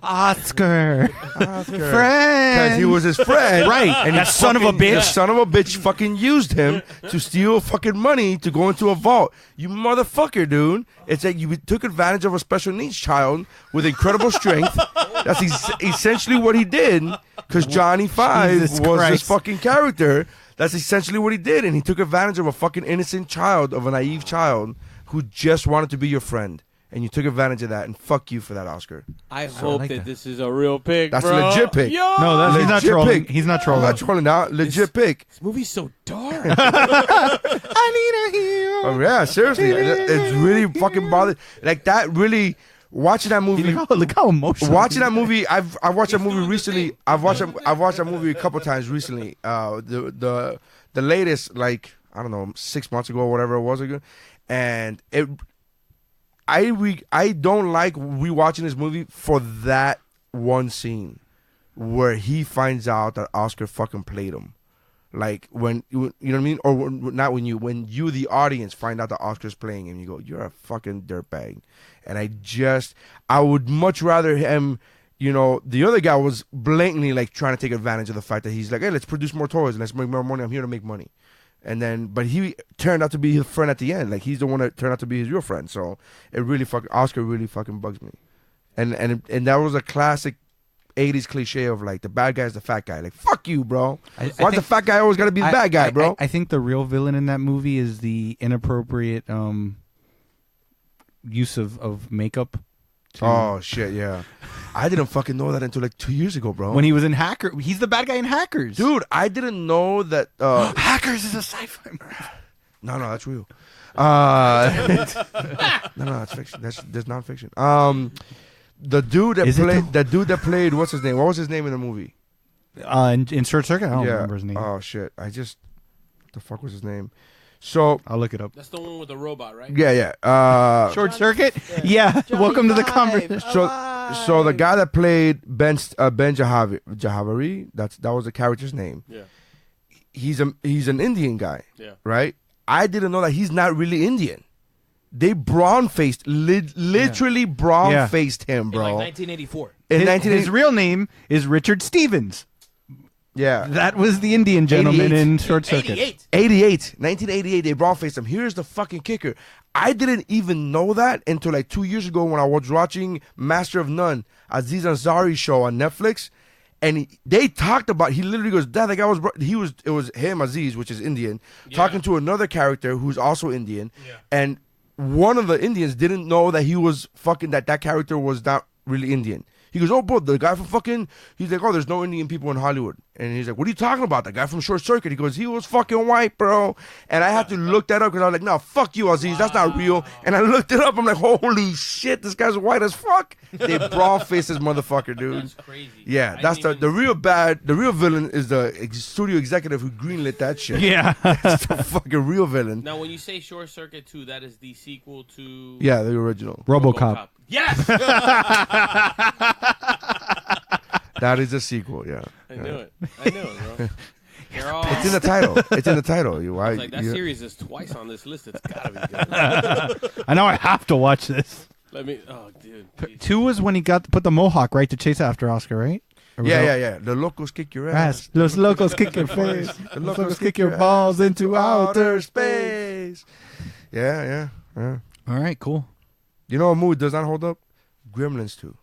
Oscar. Because Friend. he was his friend. Right. And that son of a bitch. The son of a bitch fucking used him to steal fucking money to go into a vault. You motherfucker, dude. It's like you took advantage of a special needs child with incredible strength. That's essentially what he did. Because Johnny Five Jesus was Christ. this fucking character. That's essentially what he did. And he took advantage of a fucking innocent child, of a naive child who just wanted to be your friend. and you took advantage of that, and fuck you for that, Oscar. I hope like that that. this is a real pick. That's bro. a legit pick. Yo! No, he's not Legit trolling. pick. He's not I'm trolling. not trolling out. Legit pick. This movie's so dark. I need a hero. Oh yeah, seriously, it's really fucking bothered. Like that, really. Watching that movie. Look how emotional. Watching that movie, I've watched that movie recently. I've watched that movie a couple times recently. The latest, like I don't know, 6 months ago or whatever it was ago, and I don't like rewatching this movie for that one scene where he finds out that Oscar fucking played him. Like when you know what I mean, or not when you the audience find out that Oscar's playing him, you go, you're a fucking dirtbag. And I would much rather him, you know, the other guy was blatantly like trying to take advantage of the fact that he's like, hey, let's produce more toys and let's make more money. I'm here to make money. And then, but he turned out to be his friend at the end. Like he's the one that turned out to be his real friend. So it really Oscar really fucking bugs me. And that was a classic 80s cliche of like the bad guy's the fat guy. Like fuck you, bro. Why's the fat guy always gotta be the bad guy, bro? I think the real villain in that movie is the inappropriate use of makeup. Oh shit, yeah. I didn't fucking know that until like 2 years ago, bro. When he was in Hacker, he's the bad guy in Hackers. Dude, I didn't know that. Hackers is a sci-fi movie. No, that's real. No, that's fiction. That's nonfiction. The dude that played what's his name? What was his name in the movie? In Short Circuit, I don't remember his name. Oh shit, what the fuck was his name? So I'll look it up. That's the one with the robot, right? Yeah. Short Circuit. Yeah. Welcome to the conversation. So the guy that played Ben Jahavari, that was the character's name. Yeah. He's an Indian guy. Yeah. Right. I didn't know that he's not really Indian. They brown-faced, literally brown-faced him, bro. In like 1984. His real name is Richard Stevens. Yeah. That was the Indian gentleman in Short Circuit. 1988, they brown-faced him. Here's the fucking kicker. I didn't even know that until like 2 years ago when I was watching Master of None, Aziz Ansari's show on Netflix. And they talked about, he literally goes, Dad, that guy it was him, Aziz, which is Indian, talking to another character who's also Indian. Yeah. And one of the Indians didn't know that he was fucking, that character was not really Indian. He goes, oh, bro, the guy from fucking, he's like, oh, there's no Indian people in Hollywood. And he's like, what are you talking about? The guy from Short Circuit. He goes, he was fucking white, bro. And I had to look that up because I was like, no, fuck you, Aziz. That's not real. And I looked it up. I'm like, holy shit, this guy's white as fuck. They brown-faced this motherfucker, dude. That's crazy. Yeah, that's the real villain is the studio executive who greenlit that shit. Yeah. That's the fucking real villain. Now, when you say Short Circuit 2, that is the sequel to... Yeah, the original. RoboCop. Yes! That is a sequel, yeah. I knew it, bro. It's in the title. It's in the title. I was like, that series is twice on this list. It's gotta be good. I know I have to watch this. Oh, dude. 2 was when he put the mohawk, right, to chase after Oscar, right? Yeah. The locals kick your ass. Los locals kick your face. The locals kick your balls into outer space. Yeah. All right, cool. You know what movie does not hold up? Gremlins 2.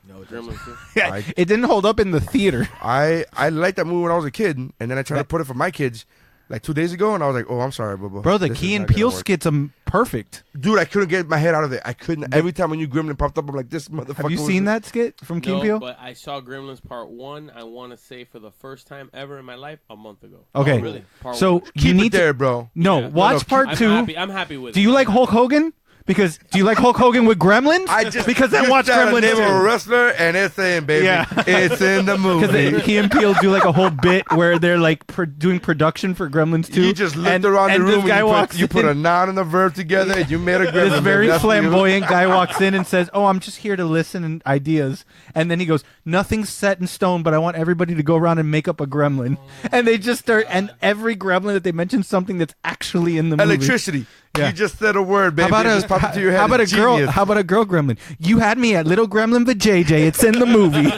No, Gremlins 2. Yeah, it didn't hold up in the theater. I liked that movie when I was a kid, and then I tried to put it for my kids like 2 days ago, and I was like, oh, I'm sorry, bro, the Key and Peele skits are perfect. Dude, I couldn't get my head out of it. I couldn't. Every time a new Gremlin popped up, I'm like, this motherfucker. Have you seen that skit from Key and Peele? But I saw Gremlins Part 1, I want to say for the first time ever in my life, a month ago. Okay. Oh, really? So keep it there, bro. No, watch Part 2. I'm happy with it. Do you like Hulk Hogan? Because do you like Hulk Hogan with Gremlins? Because then watch Gremlins name 2. of a wrestler, and it's in, baby. Yeah. It's in the movie. Because Key and Peele do like a whole bit where they're like doing production for Gremlins 2. You just looked around the room and you put a noun and a verb together and you made a gremlin. This very flamboyant guy walks in and says, oh, I'm just here to listen and ideas. And then he goes, nothing's set in stone, but I want everybody to go around and make up a gremlin. And they just start, and every gremlin that they mention something that's actually in the movie. Electricity. Yeah. You just said a word, baby. It just popped into your head. How about a girl? How about a girl gremlin? You had me at little gremlin vajayjay. It's in the movie. You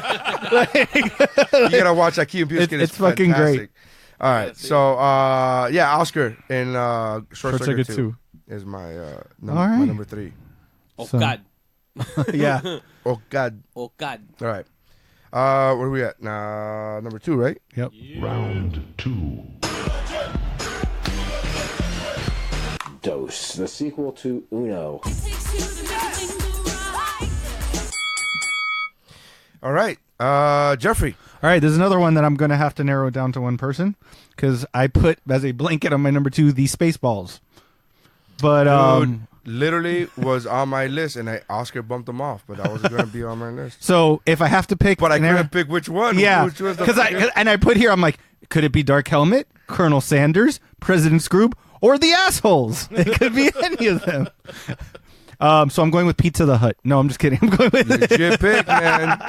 gotta watch that Key and Peele skit. It's fucking great. All right, so Oscar in Short Circuit 2 is my my number 3. Oh God. Yeah. Oh God. Oh God. All right. Where are we at? Number 2, right? Yep. Round 2. Dose, the sequel to Uno. All right, Jeffrey. All right, there's another one that I'm going to have to narrow down to one person because I put as a blanket on my number 2 the Spaceballs. But Dude, literally was on my list, and Oscar bumped them off, but that was going to be on my list. So if I have to pick, but I couldn't pick which one. Yeah, because I put here, I'm like, could it be Dark Helmet, Colonel Sanders, President Scroob, or the assholes? It could be any of them. So I'm going with Pizza the Hut. No, I'm just kidding. I'm going with legit pick, man.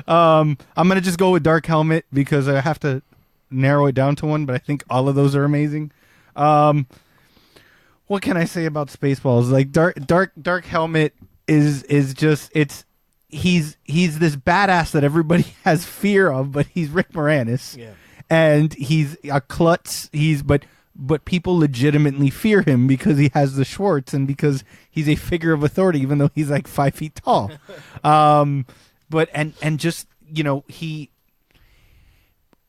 I'm gonna just go with Dark Helmet because I have to narrow it down to one, but I think all of those are amazing. What can I say about Spaceballs? Like Dark Helmet is just he's this badass that everybody has fear of, but he's Rick Moranis. Yeah. And he's a klutz. But people legitimately fear him because he has the Schwartz and because he's a figure of authority, even though he's like 5 feet tall. But just, you know,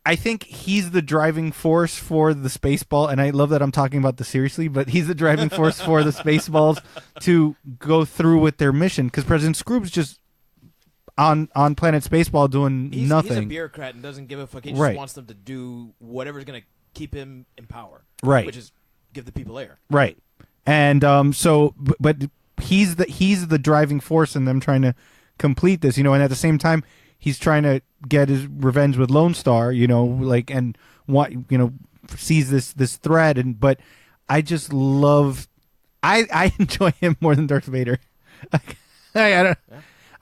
I think he's the driving force for the Spaceball, and I love that I'm talking about this seriously, but he's the driving force for the Spaceballs to go through with their mission, because President Scroob's just on Planet Spaceball doing nothing. He's a bureaucrat and doesn't give a fuck. He just wants them to do whatever's going to keep him in power. Right. Which is give the people air. Right. And but he's the driving force in them trying to complete this, you know, and at the same time he's trying to get his revenge with Lone Star, you know, like, and what, you know, sees this thread, but I just love I enjoy him more than Darth Vader.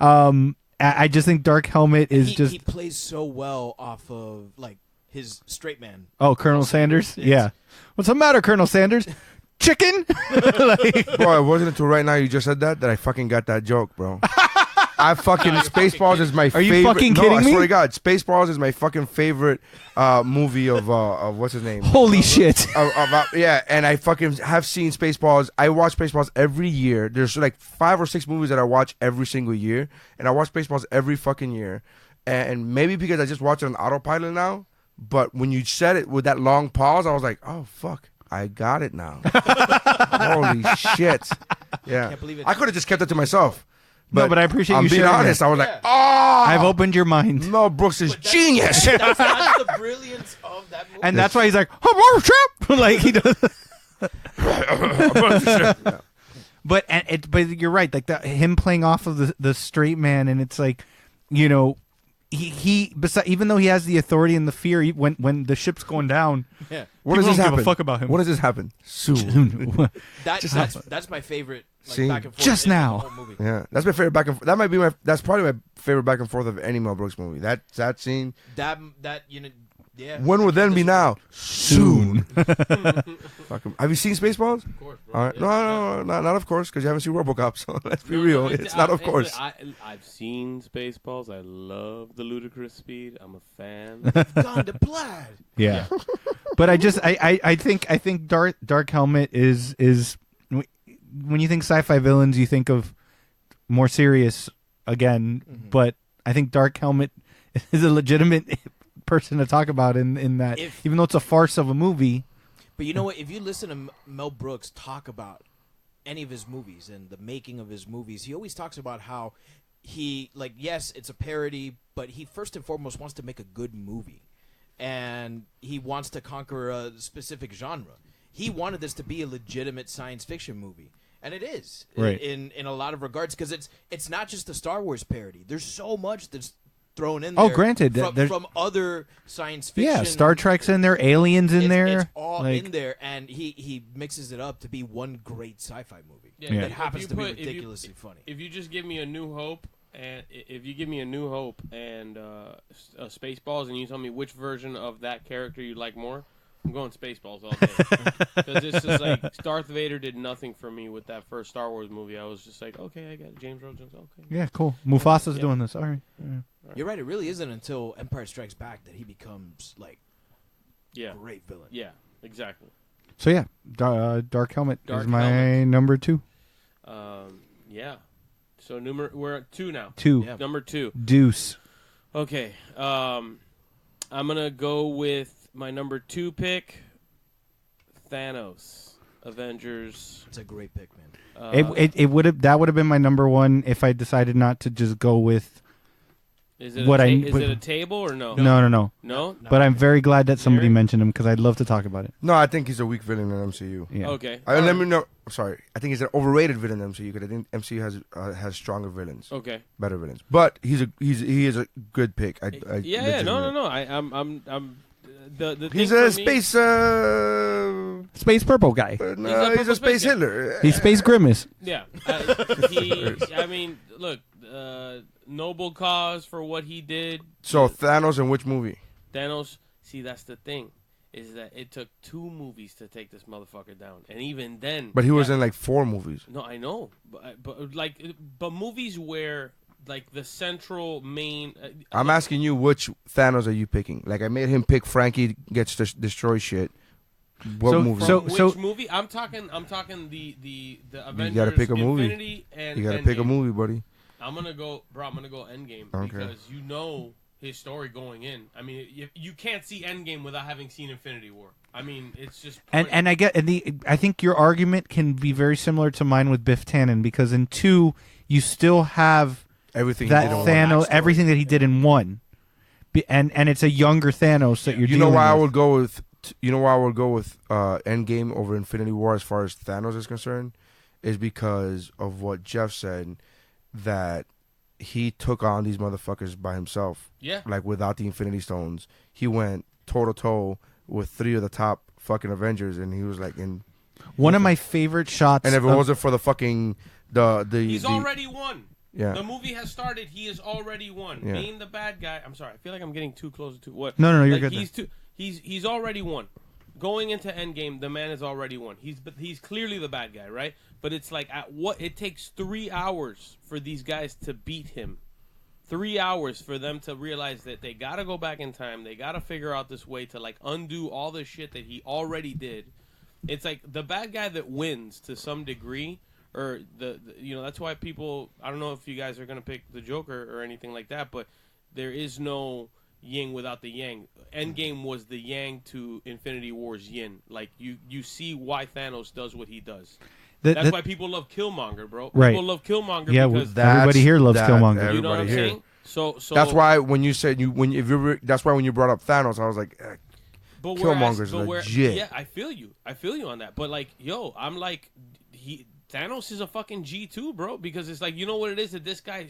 I just think Dark Helmet is he plays so well off of like his straight man. Oh, Colonel Sanders? Yeah. What's the matter, Colonel Sanders? Chicken? Bro, it wasn't until right now you just said that I fucking got that joke, bro. I fucking Spaceballs is my favorite. Are you fucking kidding me? I swear to God, Spaceballs is my fucking favorite movie of what's his name? Holy shit. Yeah, and I fucking have seen Spaceballs. I watch Spaceballs every year. There's like 5 or 6 movies that I watch every single year, and I watch Spaceballs every fucking year. And maybe because I just watch it on autopilot now, but when you said it with that long pause, I was like, oh fuck, I got it now. Holy shit. Yeah. Can't believe it. I could have just kept it to myself. But I appreciate you being sharing honest. that. I was like, oh, I've opened your mind. Mel Brooks is genius. That's the brilliance of that movie. And that's why he's like, like he does. But you're right. Like him playing off of the straight man, and it's like, you know, even though he has the authority and the fear, when the ship's going down, what does this happen? Give a fuck about him. What does this happen? Soon. That's my favorite. Like, back and forth just now. in the whole movie. Yeah, that's my favorite back and forth. That might be that's probably my favorite back and forth of any Mel Brooks movie. That scene. That you know. Yeah. When will then be now? Soon. Fuck 'em. Have you seen Spaceballs? Of course, bro. All right. Yeah. No, not of course, because you haven't seen RoboCop. So let's be real. It's not of course. I've seen Spaceballs. I love the ludicrous speed. I'm a fan. Gone to blood. Yeah. But I think Dark Helmet is when you think sci-fi villains, you think of more serious again. Mm-hmm. But I think Dark Helmet is a legitimate person to talk about in that, even though it's a farce of a movie. But you know what? If you listen to Mel Brooks talk about any of his movies and the making of his movies, he always talks about how he, like, yes, it's a parody, but he first and foremost wants to make a good movie. And he wants to conquer a specific genre. He wanted this to be a legitimate science fiction movie. And it is, right, in a lot of regards, because it's not just a Star Wars parody. There's so much that's thrown in there. Oh, granted, from other science fiction. Yeah, Star Trek's in there, Aliens in there. It's all in there, and he mixes it up to be one great sci-fi movie. Yeah. That happens to be ridiculously funny. If you just give me A New Hope, and Spaceballs, and you tell me which version of that character you like more, I'm going Spaceballs all day. Because it's just like Darth Vader did nothing for me with that first Star Wars movie. I was just like, okay, I got it. James Earl Jones. Okay. Yeah, cool. Mufasa's doing this. All right. Yeah. You're right. It really isn't until Empire Strikes Back that he becomes like a great villain. Yeah, exactly. So yeah, Dark Helmet is my number 2. Yeah. So we're at 2 now. 2. Yeah. Number 2. Deuce. Okay. I'm gonna go with my number 2 pick, Thanos. Avengers. It's a great pick, man. It would have that would have been my number one if I decided not to just go with. Is it what is it a table or no? No. No. But I'm very glad that somebody mentioned him because I'd love to talk about it. No, I think he's a weak villain in MCU. Yeah. Okay. Let me know. Sorry, I think he's an overrated villain in MCU because I think MCU has stronger villains. Okay. Better villains, but he is a good pick. No. He's thing a for me- Space purple guy. No, he's a space guy. Hitler. He's Space Grimace. Yeah. I mean, look, noble cause for what he did. So Thanos in which movie? Thanos. See, that's the thing, is that it took 2 movies to take this motherfucker down, and even then. But he was in like 4 movies. No, I know, but movies where like the central main. I'm asking you, which Thanos are you picking? Like I made him pick Frankie gets to destroy shit. What movie? Which movie? I'm talking the Avengers. You gotta pick a movie. Infinity and you gotta Endgame. pick a movie, buddy. I'm gonna go Endgame because you know his story going in. I mean, you can't see Endgame without having seen Infinity War. I mean, it's just and I think your argument can be very similar to mine with Biff Tannen because in 2 you still have everything that he did in Thanos, one. everything that he did in 1, and it's a younger Thanos that you're. You know dealing why I with. would go with. You know why I would go with Endgame over Infinity War as far as Thanos is concerned, is because of what Jeff said, that he took on these motherfuckers by himself. Yeah. Like without the Infinity Stones, he went toe to toe with 3 of the top fucking Avengers, and he was like in. One of my favorite shots. And if it wasn't for the fucking he's already won. Yeah. The movie has started. He has already won. Yeah. Being the bad guy. I'm sorry. I feel like I'm getting too close to what. No, you're good. He's already won. Going into Endgame, the man has already won. He's clearly the bad guy, right? But it's like it takes 3 hours for these guys to beat him. 3 hours for them to realize that they gotta go back in time. They gotta figure out this way to like undo all the shit that he already did. It's like the bad guy that wins to some degree, or the that's why people. I don't know if you guys are gonna pick the Joker or anything like that, but there is no yin without the yang. Endgame was the yang to Infinity War's yin. Like you see why Thanos does what he does. That's why people love Killmonger, bro. Right. People love Killmonger because everybody here loves Killmonger. You know what I'm here. saying? So that's why when you said that's why when you brought up Thanos, I was like, Killmonger's legit. Yeah, I feel you on that. But like, I'm like, Thanos is a fucking G2, bro, because it's like, you know what it is, that this guy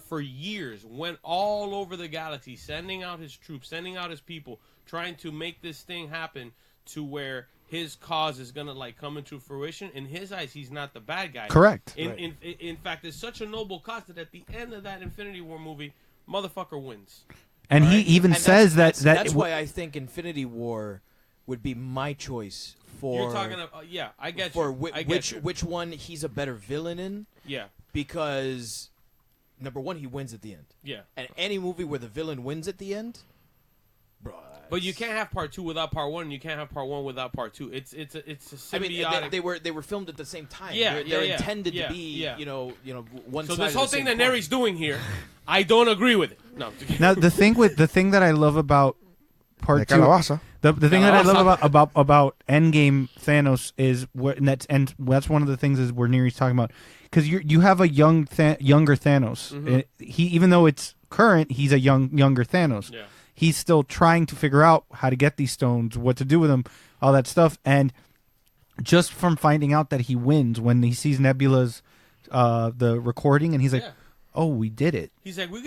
for years went all over the galaxy, sending out his troops, sending out his people, trying to make this thing happen to where his cause is gonna like come into fruition. In his eyes, he's not the bad guy. Correct. In fact, it's such a noble cause that at the end of that Infinity War movie, motherfucker wins. And he even says that's why I think Infinity War would be my choice for. You're talking about I get for you. which one he's a better villain in. Yeah. Because number one, he wins at the end. Yeah. And any movie where the villain wins at the end, bro. But you can't have part 2 without part 1, and you can't have part 1 without part 2. It's a symbiotic. I mean, they were filmed at the same time. Yeah, they're intended to be one. So side this whole of the thing same that coin. Neri's doing here, I don't agree with it. No. Now the thing that I love about part 2, the thing that I love about Endgame Thanos is that's one of the things is where Neri's talking about, because you have a younger Thanos. Mm-hmm. He, even though it's current, he's a younger Thanos. Yeah. He's still trying to figure out how to get these stones, what to do with them, all that stuff. And just from finding out that he wins when he sees Nebula's the recording, and he's like, "Oh, we did it." He's like, we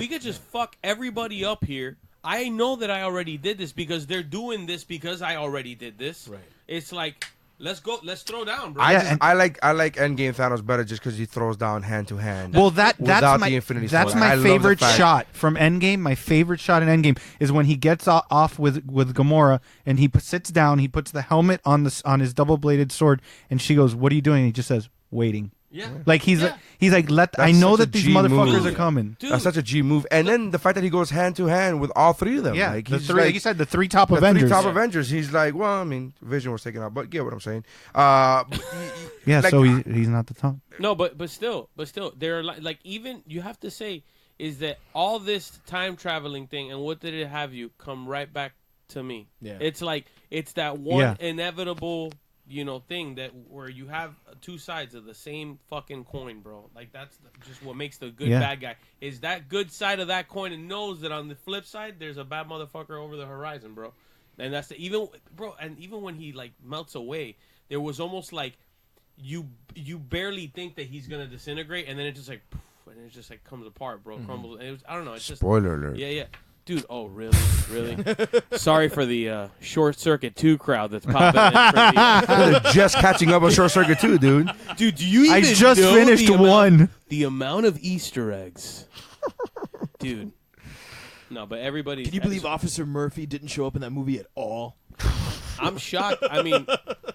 could just fuck everybody up here. I know that I already did this because they're doing this because I already did this. Right. It's like, let's throw down, bro. I like Endgame Thanos better just because he throws down hand to hand. Well, that's my Stones. my favorite shot from Endgame. My favorite shot in Endgame is when he gets off with Gamora and he sits down. He puts the helmet on his double bladed sword, and she goes, "What are you doing?" And he just says, "Waiting." Yeah. Like he's like I know that these motherfuckers are coming. Dude. That's such a G move. And then the fact that he goes hand to hand with all 3 of them. Yeah, like, like you said, the 3 top Avengers. Avengers. He's like, well, I mean, Vision was taken out, but get what I'm saying. Yeah, like, so he's not the top. No, but still, they're like even you have to say is that all this time traveling thing, and what did it have you come right back to me? Yeah. It's like it's that one inevitable thing that where you have two sides of the same fucking coin, bro. Like that's just what makes the good bad guy. Is that good side of that coin and knows that on the flip side there's a bad motherfucker over the horizon, bro. And that's even when he like melts away, there was almost like you barely think that he's gonna disintegrate, and then it just like poof, and it just like comes apart, bro, crumbles. And it was, I don't know. It's Spoiler alert. Yeah. Dude, oh really? Sorry for the Short Circuit 2 crowd that's popping in. They're just catching up on Short Circuit 2, dude. Dude, do you even I just know finished one. The amount of Easter eggs. Dude. No, but everybody... Can you believe Officer Murphy didn't show up in that movie at all? I'm shocked. I mean,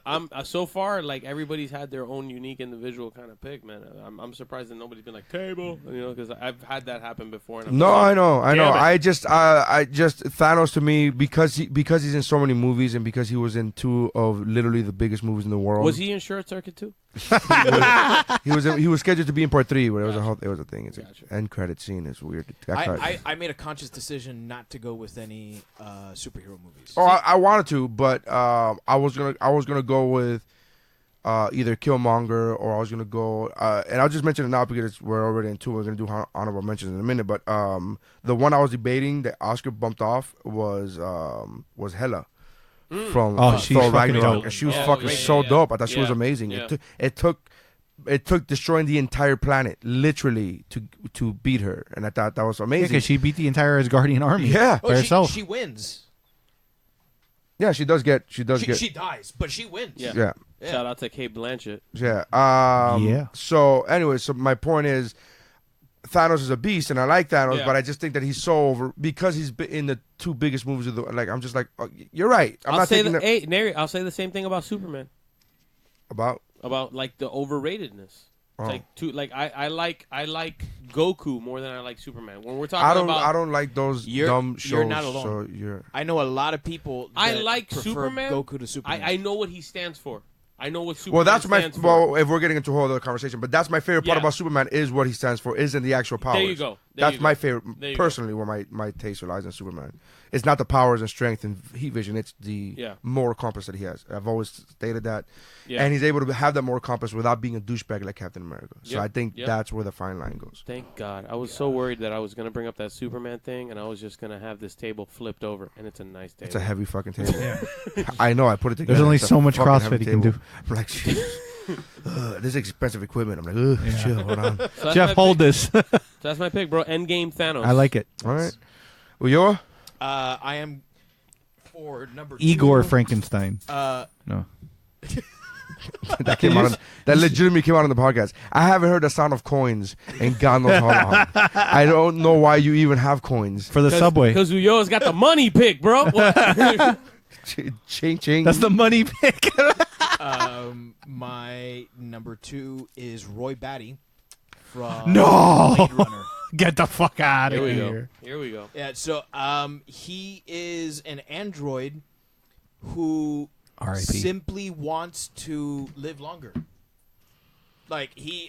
I'm so far like everybody's had their own unique individual kind of pick, man. I'm surprised that nobody's been like Cable, because I've had that happen before. And I know. I just Thanos to me because he's in so many movies and because he was in two of literally the biggest movies in the world. Was he in Short Circuit too? He was scheduled to be in part 3, but it was a thing. It's an end credit scene. It's weird. I made a conscious decision not to go with any superhero movies. Oh, I wanted to, but I was gonna go with either Killmonger or I was gonna go and I'll just mention it now because we're already in 2. We're gonna do honorable mentions in a minute, but the one I was debating that Oscar bumped off was Hela. From Thor Ragnarok, and she was fucking so dope. I thought she was amazing. Yeah. It took destroying the entire planet literally to beat her, and I thought that was amazing. Because she beat the entire Asgardian army. Yeah, by herself. She wins. Yeah, she dies, but she wins. Yeah. Shout out to Kate Blanchett. Yeah. So anyway, so my point is, Thanos is a beast, and I like Thanos, but I just think that he's so over because he's in the 2 biggest movies of the. Like, I'm just like, oh, you're right. I'll say the same thing about Superman. About like the overratedness. I like Goku more than I like Superman. When we're talking I don't like those dumb shows. You're not alone. So I know a lot of people. I like prefer Superman. Goku to Superman. I know what he stands for. I know what Superman Well, that's stands for. Well, if we're getting into a whole other conversation, but that's my favorite part about Superman is what he stands for, isn't the actual powers. There you go. That's my favorite, personally, where my taste relies on Superman. It's not the powers and strength and heat vision, it's the moral compass that he has. I've always stated that. Yeah. And he's able to have that moral compass without being a douchebag like Captain America. So I think that's where the fine line goes. Thank God. I was so worried that I was going to bring up that Superman thing, and I was just going to have this table flipped over, and it's a nice table. It's a heavy fucking table. I know, I put it together. There's only so much CrossFit you can do. I'm like, this is expensive equipment. I'm like, chill, hold on. So Jeff, hold this. So that's my pick, bro. Endgame Thanos. I like it. All right. Well, you're? I am for number 2. Igor Frankenstein. No. That legitimately came out on the podcast. I haven't heard the sound of coins in God knows how long. I don't know why you even have coins. For the subway. Because Uyo's got the money pick, bro. Ching. That's the money pick. My number 2 is Roy Batty from Blade Runner. Get the fuck out of here. Here we go. Yeah, so he is an android who simply wants to live longer. Like you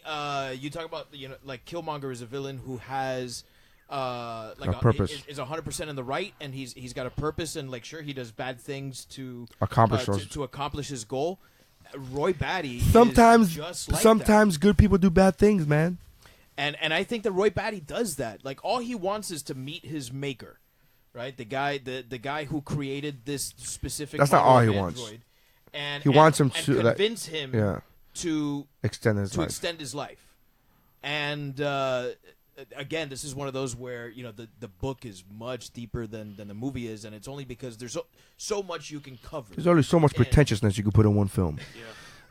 talk about like Killmonger is a villain who has like a purpose. Is 100% in the right, and he's got a purpose, and like sure he does bad things to accomplish his goal. Roy Batty sometimes is just like sometimes that. Good people do bad things, man. And I think that Roy Batty does that. Like all he wants is to meet his maker, right? The guy who created this specific. That's not all he wants. And he wants him to convince him to extend his life. And again, this is one of those where the book is much deeper than the movie is, and it's only because there's so much you can cover. There's only so much pretentiousness you can put in one film. Yeah.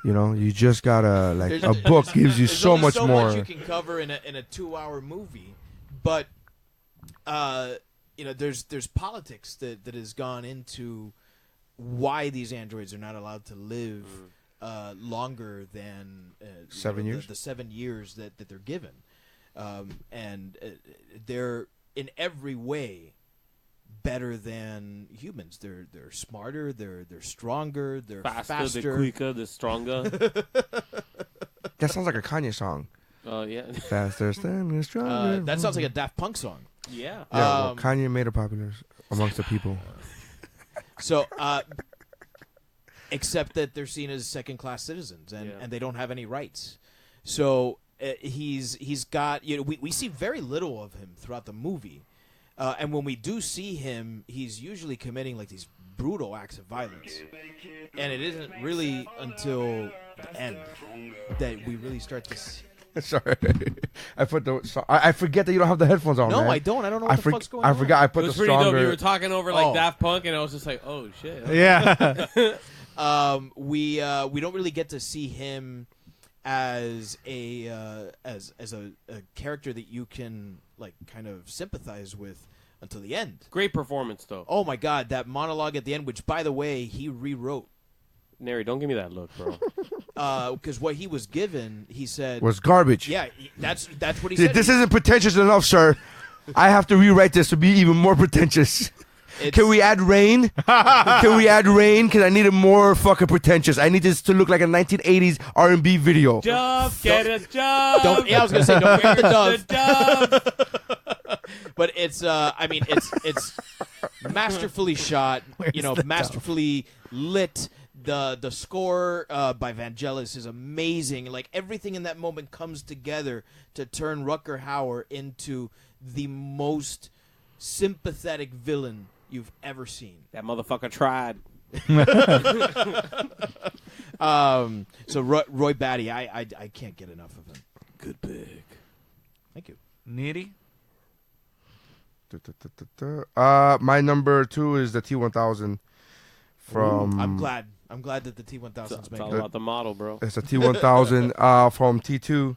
You just gotta a book gives you so much more. There's so much you can cover in a 2-hour movie, but there's politics that has gone into why these androids are not allowed to live longer than 7 years. The 7 years that they're given, and they're in every way better than humans. They're smarter. They're stronger. They're faster. They're quicker. They're stronger. That sounds like a Kanye song. Oh yeah. Faster, stronger. That sounds like a Daft Punk song. Yeah. Well, Kanye made it popular amongst the people. So except that they're seen as second-class citizens, and they don't have any rights. So he's got, we see very little of him throughout the movie, and when we do see him, he's usually committing like these brutal acts of violence, and it isn't really until the end that we really start to see. Sorry, I forget that you don't have the headphones on. No, man. I don't. I don't know what the fuck's going on. I forgot. I put it was the pretty stronger. dope. You were talking over like Daft Punk, and I was just like, "Oh shit!" Yeah. We don't really get to see him as a character that you can like kind of sympathize with until the end. Great performance, though. Oh my god, that monologue at the end, which by the way he rewrote. Neri, don't give me that look, bro. Because what he was given, he said was garbage. Yeah, that's what he said. This isn't pretentious enough, sir. I have to rewrite this to be even more pretentious. Can we add rain? Can we add rain? Because I need it more fucking pretentious. I need this to look like a 1980s R&B video. Dove, get a dove. I was gonna say don't get the dove. But it's it's masterfully shot. Masterfully lit. The score by Vangelis is amazing. Like everything in that moment comes together to turn Rutger Hauer into the most sympathetic villain you've ever seen. That motherfucker tried. So Roy Batty, I can't get enough of him. Good pick. Thank you. Nitty? My number 2 is the T-1000 from... I'm glad that the T-1000's making all about the model, bro. It's a T-1000 from T2.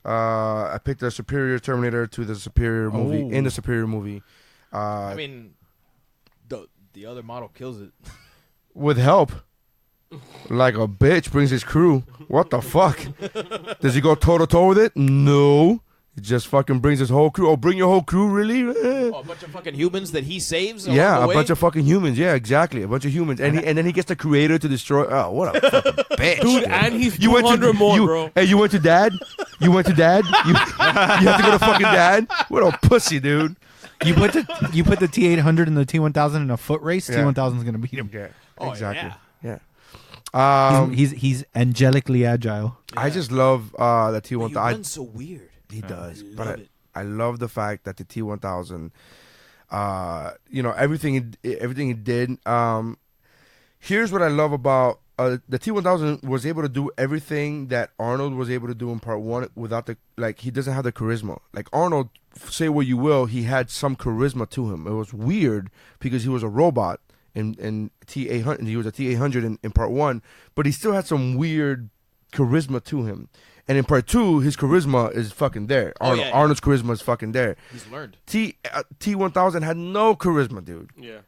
I picked the Superior Terminator to the Superior movie. In the Superior movie. I mean, the other model kills it. With help. Like a bitch brings his crew. What the fuck? Does he go toe-to-toe with it? No. He just fucking brings his whole crew. Oh, bring your whole crew, really? A bunch of fucking humans that he saves. Yeah, a bunch of fucking humans. Yeah, exactly, a bunch of humans, and then he gets the creator to destroy. Oh, what a fucking bitch, dude! And he's 200 more, bro. Hey, you went to Dad? You went to Dad? You have to go to fucking Dad? What a pussy, dude! You put the T-800 and the T-1000 in a foot race. Yeah. T-1000's gonna beat him. Yeah, exactly. Yeah. He's angelically agile. I just love the T-1000. He runs so weird. He does, but I love the fact that the T-1000, everything he did. Here's what I love about the T-1000 was able to do everything that Arnold was able to do in Part 1 without he doesn't have the charisma. Like Arnold, say what you will, he had some charisma to him. It was weird because he was a robot in T-800. He was a T-800 in Part 1, but he still had some weird charisma to him. And in Part 2, his charisma is fucking there. Arnold's charisma is fucking there. He's learned. T-1000 had no charisma, dude. Yeah.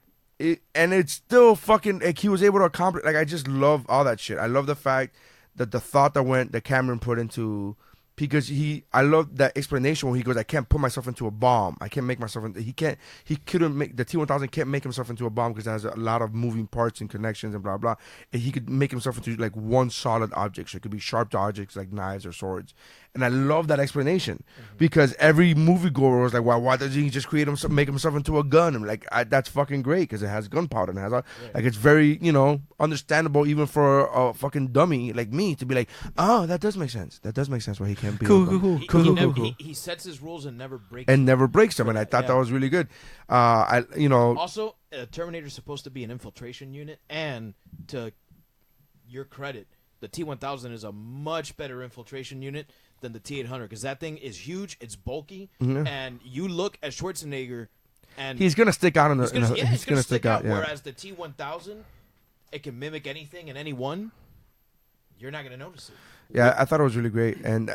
And it's still fucking, he was able to accomplish, I just love all that shit. I love the fact that the thought that Cameron put into, because I love that explanation when he goes, I can't put myself into a bomb. I can't make myself the T-1000 can't make himself into a bomb because it has a lot of moving parts and connections and blah, blah. And he could make himself into like one solid object. So it could be sharp objects like knives or swords. And I love that explanation because every moviegoer was like, why doesn't he just make himself into a gun? I'm like, that's fucking great because it has gunpowder and it has it's very, understandable even for a fucking dummy like me to be like, oh, that does make sense. That does make sense why he can't be cool. He sets his rules and never breaks them. And I thought that was really good. Also, Terminator's supposed to be an infiltration unit, and to your credit, the T-1000 is a much better infiltration unit than the T-800 because that thing is huge, it's bulky, and you look at Schwarzenegger, and he's gonna stick out he's gonna stick out. Yeah. Whereas the T-1000, it can mimic anything and anyone. You're not gonna notice it. Yeah, I thought it was really great, and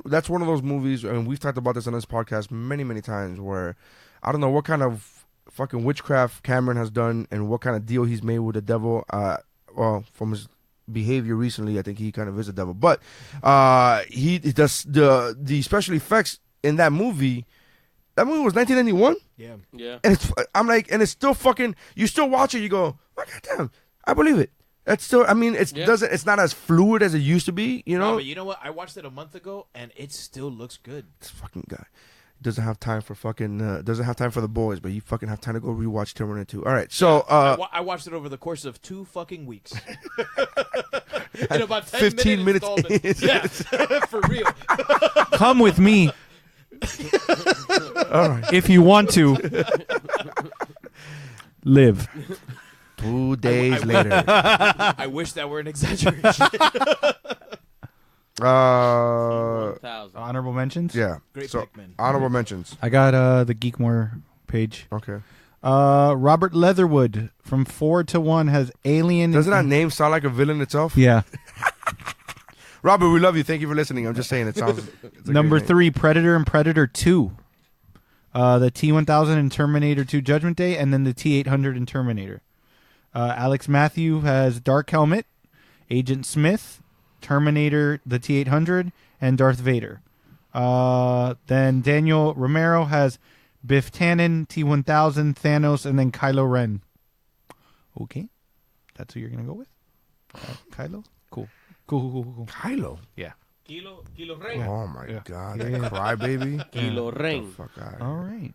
that's one of those movies, and we've talked about this on this podcast many, many times, where I don't know what kind of fucking witchcraft Cameron has done and what kind of deal he's made with the devil. Well, from his behavior recently, I think he kind of is a devil, but he does the special effects in that movie. That movie was 1991. Yeah. And it's still fucking. You still watch it. You go, oh, goddamn, I believe it. It's still. I mean, it's not as fluid as it used to be. No, but you know what? I watched it a month ago, and it still looks good. This fucking guy. doesn't have time for the boys, but you fucking have time to go rewatch Terminator 2. All right, so I watched it over the course of 2 fucking weeks. In about 15 minutes. Yeah, for real. Come with me. All right. If you want to live. 2 days later. I wish that were an exaggeration. Honorable mentions? Yeah. Great so, pick, man. honorable mentions. I got the Geekmore page. Okay. Robert Leatherwood from 4 to 1 has Alien. Doesn't that name sound like a villain itself? Yeah. Robert, we love you. Thank you for listening. I'm just saying it sounds. Number 3, Predator and Predator 2. The T-1000 in Terminator 2 Judgment Day, and then the T-800 in Terminator. Alex Matthew has Dark Helmet, Agent Smith, Terminator, the T-800, and Darth Vader. Then Daniel Romero has Biff Tannen, T-1000, Thanos, and then Kylo Ren. Okay. That's who you're going to go with? Kylo? Cool. Cool. Kylo? Yeah. Kilo Ren. Oh, my God. Cry, baby. Kilo Ren. Fuck out. All right.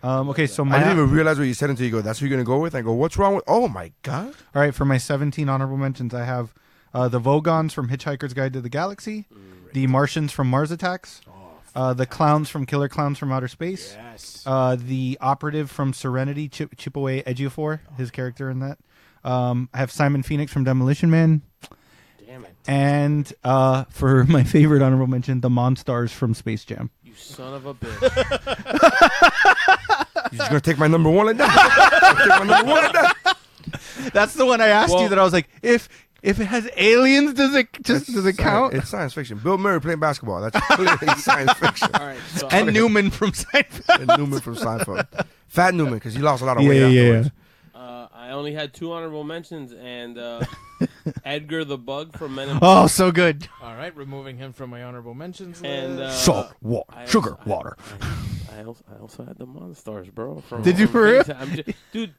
Okay, so I didn't even realize what you said until you go, that's who you're going to go with? I go, what's wrong with... Oh, my God. All right, for my 17 honorable mentions, I have the Vogons from Hitchhiker's Guide to the Galaxy, the Martians from Mars Attacks, the Clowns from Killer Clowns from Outer Space, the Operative from Serenity, Chippeway Ejiofor, his character in that. I have Simon Phoenix from Demolition Man. Damn it. And for my favorite honorable mention, the Monstars from Space Jam. You son of a bitch. You're just going to take my number 1 like that? That's the one I asked you that I was like, if it has aliens, does it count? It's science fiction. Bill Murray playing basketball. That's clearly science fiction. All right, so And Newman from Seinfeld. Fat Newman, because he lost a lot of weight afterwards. I only had 2 honorable mentions, and Edgar the Bug from Men in Oh, so good. All right, removing him from my honorable mentions. And Salt, water, sugar, water. I also had the Monstars, bro. Did you for real? Dude,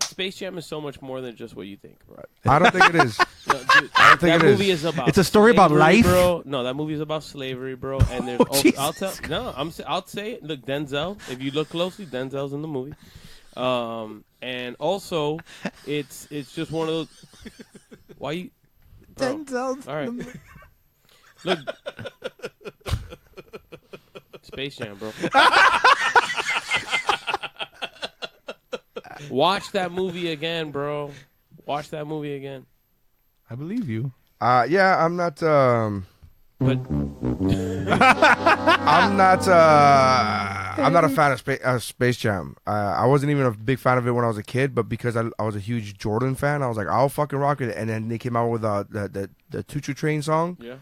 Space Jam is so much more than just what you think, bro. I don't think it is. No, dude, that movie is about. It's a story about life, bro. No, that movie is about slavery, bro. And there's I'll say it. Look, Denzel. If you look closely, Denzel's in the movie. And also, it's just one of those. Why you? Bro. Denzel's. All right. Look. Space Jam, bro. Watch that movie again, bro. Watch that movie again. I believe you. Yeah, I'm not. But I'm not a fan of Space Jam. I wasn't even a big fan of it when I was a kid, but because I was a huge Jordan fan, I was like, I'll fucking rock it. And then they came out with the Choo Choo Train song. Yeah.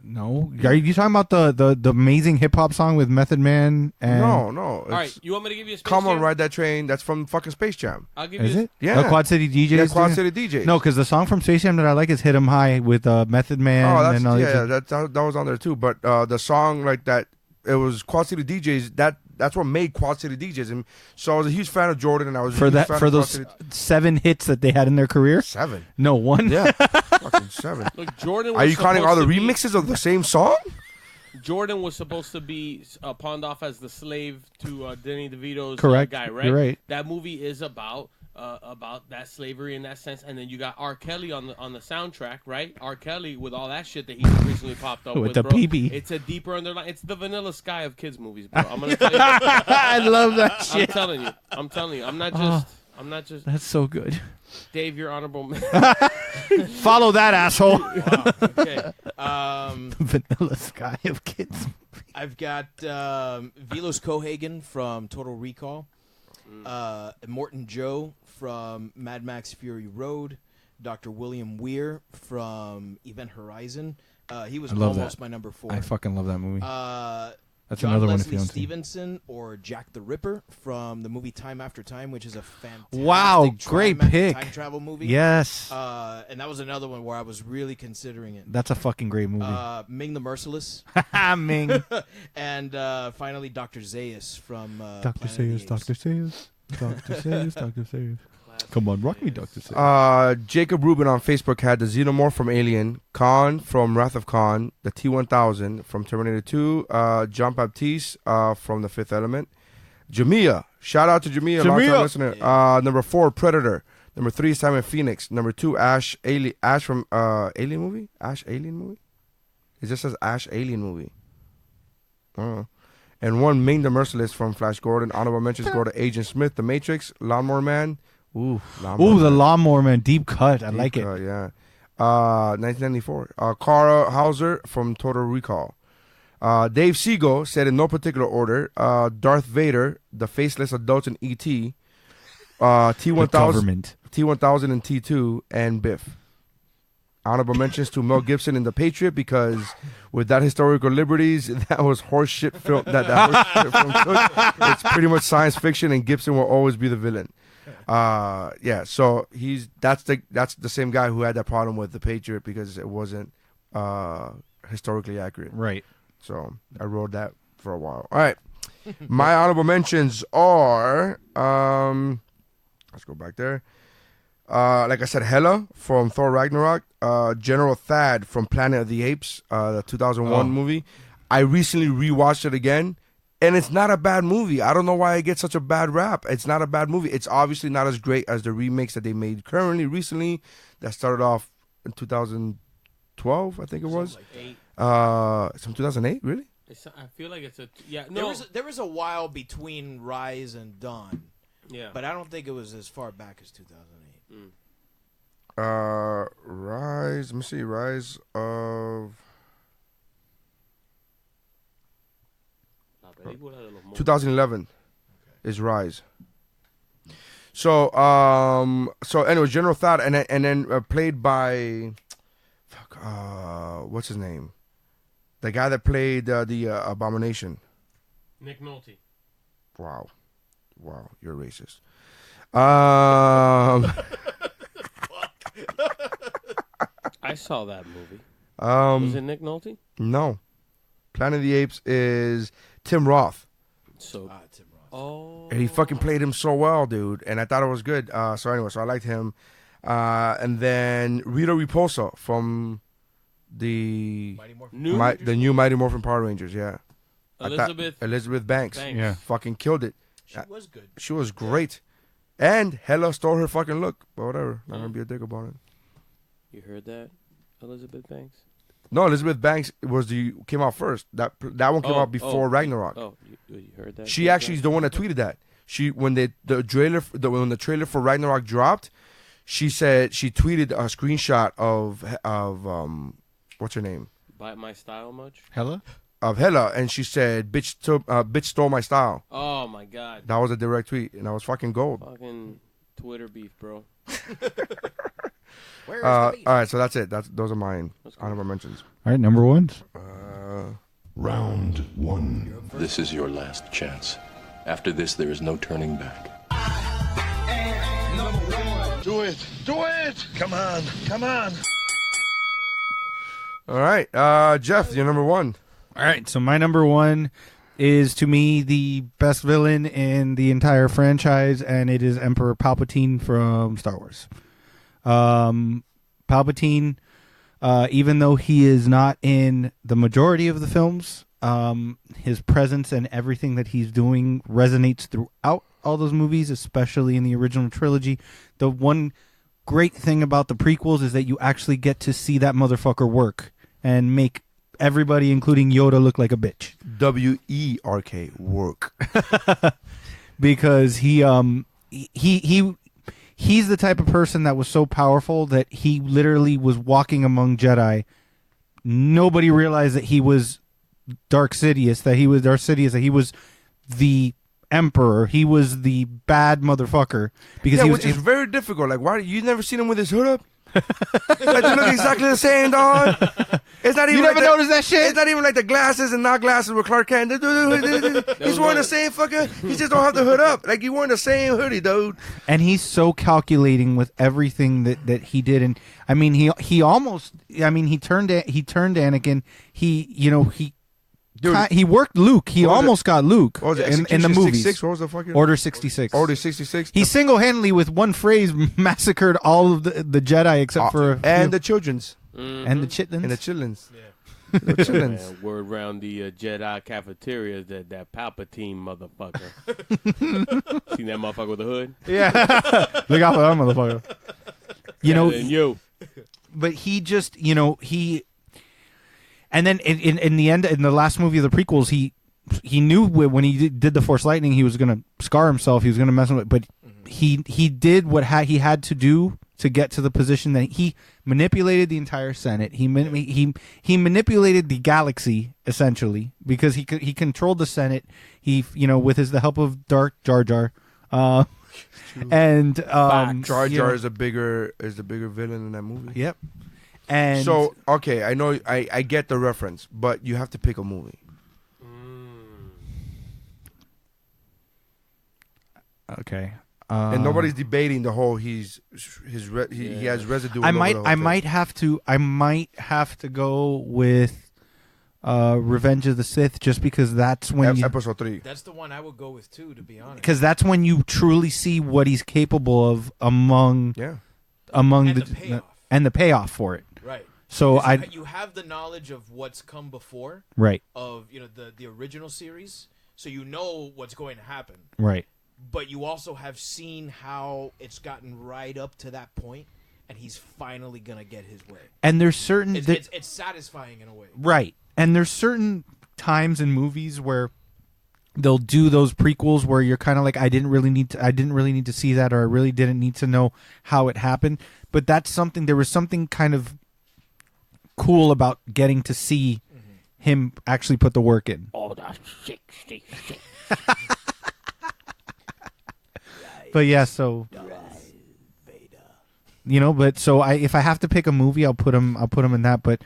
No, are you talking about the amazing hip hop song with Method Man? And No. All right, you want me to give you a Space Come Jam? On, Ride That Train. That's from fucking Space Jam. I'll give Is you. it? Yeah. The Quad City DJs. Yeah, Quad City DJs. No, because the song from Space Jam that I like is "Hit 'Em High" with Method Man. Oh, and all these- that was on there too. But the song like that, it was Quad City DJs. That's what made Quad City DJs. And so I was a huge fan of Jordan, and I was a huge fan of those Quad City. 7 hits that they had in their career. 7. No, 1. Yeah, fucking 7. Look, Jordan. Was Are you counting all the supposed to be- remixes of the same song? Jordan was supposed to be pawned off as the slave to Danny DeVito's Correct. guy, right? You're right. That movie is about that slavery in that sense, and then you got R. Kelly on the soundtrack, right? R. Kelly with all that shit that he recently popped up with, the bro. BB. It's a deeper underline. It's the Vanilla Sky of kids movies, bro. I'm gonna tell you. I love that shit. I'm telling you. I'm not just. That's so good. Dave, your honorable. Follow that asshole. Wow. Okay. Vanilla Sky of kids. I've got Velos Cohagen from Total Recall, Morton Joe from Mad Max Fury Road, Dr. William Weir from Event Horizon. He was almost my number 4. I fucking love that movie. That's John another Leslie one if you don't see. Stevenson or Jack the Ripper from the movie Time After Time, which is a fantastic great pick. time travel movie. Yes. And that was another one where I was really considering it. That's a fucking great movie. Ming the Merciless. Ming. And finally, Dr. Zaius from Dr. Planet of the Seuss, Apes. Dr. Seuss, Dr. Seuss, Dr. Seuss. Come on, rock me, Dr. Seuss. Jacob Rubin on Facebook had the Xenomorph from Alien, Khan from Wrath of Khan, the T-1000 from Terminator 2, John Baptiste from The Fifth Element, Jamia. Shout out to Jamia, long-time listener. Number 4, Predator. Number 3, Simon Phoenix. Number 2, Ash from Alien movie? Ash Alien movie? It just says Ash Alien movie. I don't know. And 1, Ming the Merciless from Flash Gordon. Honorable mentions go to Agent Smith, The Matrix, Lawnmower Man. Ooh, the Lawnmower Man. Deep cut. I like it. Yeah. 1994. Cara Hauser from Total Recall. Dave Siegel said in no particular order, Darth Vader, the faceless adults in E.T., T-1000, T-1000 and T2, and Biff. Honorable mentions to Mel Gibson in The Patriot because with that historical liberties, that was horseshit film. That horseshit film took. It's pretty much science fiction, and Gibson will always be the villain. Yeah, so that's the same guy who had that problem with The Patriot because it wasn't historically accurate. Right. So I wrote that for a while. All right, my honorable mentions are let's go back there. Like I said, Hela from Thor Ragnarok, General Thad from Planet of the Apes, the 2001 movie. I recently rewatched it again, and it's not a bad movie. I don't know why it gets such a bad rap. It's not a bad movie. It's obviously not as great as the remakes that they made recently, that started off in 2012, I think it was. It's from 2008, really? I feel like it's no. There was a while between Rise and Dawn. Yeah. But I don't think it was as far back as 2008. Rise. Let me see. Rise of 2011 is Rise. So anyway, General Thad, and then played by what's his name? The guy that played the Abomination. Nick Nolte. Wow, you're racist. I saw that movie. Was it Nick Nolte? No. Planet of the Apes is Tim Roth. Tim Roth. Oh. And he fucking played him so well, dude. And I thought it was good. So anyway, I liked him. And then Rita Repulsa from the new Mighty Morphin Power Rangers, yeah. Elizabeth Banks. Yeah. Fucking killed it. She was good. She was great. And Hela stole her fucking look. But whatever. Not going to be a dick about it. You heard that, Elizabeth Banks? No, Elizabeth Banks came out first. That one came out before Ragnarok. Oh, you heard that? She actually is the one that tweeted that. When the trailer for Ragnarok dropped, she said she tweeted a screenshot of what's her name? Bite my style much? Hela? Of Hela, and she said, "Bitch stole my style." Oh my god! That was a direct tweet, and that was fucking gold. Fucking Twitter beef, bro. Where is the beef? All right, so that's it. Those are mine. Honorable mentions. All right, number ones. Round 1. This is your last chance. After this, there is no turning back. Do it! Do it! Come on! Come on! All right, Jeff, you're number 1. All right, so my number 1 is, to me, the best villain in the entire franchise, and it is Emperor Palpatine from Star Wars. Palpatine, even though he is not in the majority of the films, his presence and everything that he's doing resonates throughout all those movies, especially in the original trilogy. The one great thing about the prequels is that you actually get to see that motherfucker work and make everybody, including Yoda, look like a bitch. WERK, work. Because he's the type of person that was so powerful that he literally was walking among Jedi. Nobody realized that he was Darth Sidious, that he was the Emperor. He was the bad motherfucker. Because which is very difficult. Like, why you never seen him with his hood up? Like, they look exactly the same, dog. It's not even. You never noticed that shit? It's not even like the glasses and not glasses with Clark Kent. He's wearing the same fucker. He just don't have the hood up. Like, he wearing the same hoodie, dude. And he's so calculating with everything that he did. And I mean, he turned Anakin. He Dude. He worked Luke. He What was almost got Luke What was it? in the Execution movies. 66? What was the fucking Order 66. Order 66. He single-handedly, with one phrase, massacred all of the Jedi except for a few. and the children's and the chitlins. and the chillins. Yeah. The chillins. Yeah, word around the Jedi cafeteria that Palpatine motherfucker. Seen that motherfucker with the hood? Yeah. Look out for that motherfucker. You. But he just, he... And then in the end, in the last movie of the prequels, he knew when he did the Force Lightning, he was going to scar himself. He was going to mess with it. But he did what he had to do to get to the position that he manipulated the entire Senate. He manipulated the galaxy essentially because he controlled the Senate. He with the help of Dark Jar Jar, and Jar Jar is the bigger villain in that movie. Yep. And so okay, I know I get the reference, but you have to pick a movie. Okay. And nobody's debating the whole he has residue. I might have to go with Revenge of the Sith just because that's when episode 3. That's the one I would go with too, to be honest. Because that's when you truly see what he's capable of among the payoff for it. Right. So you have the knowledge of what's come before. Right. Of the original series, so you know what's going to happen. Right. But you also have seen how it's gotten right up to that point, and he's finally gonna get his way. And there's certain it's satisfying in a way. Right. And there's certain times in movies where they'll do those prequels where you're kind of like, I didn't really need to see that, or I really didn't need to know how it happened. But there was something kind of cool about getting to see him actually put the work in. Oh, that's 66. But yeah, so but so if I have to pick a movie, I'll put him in that. But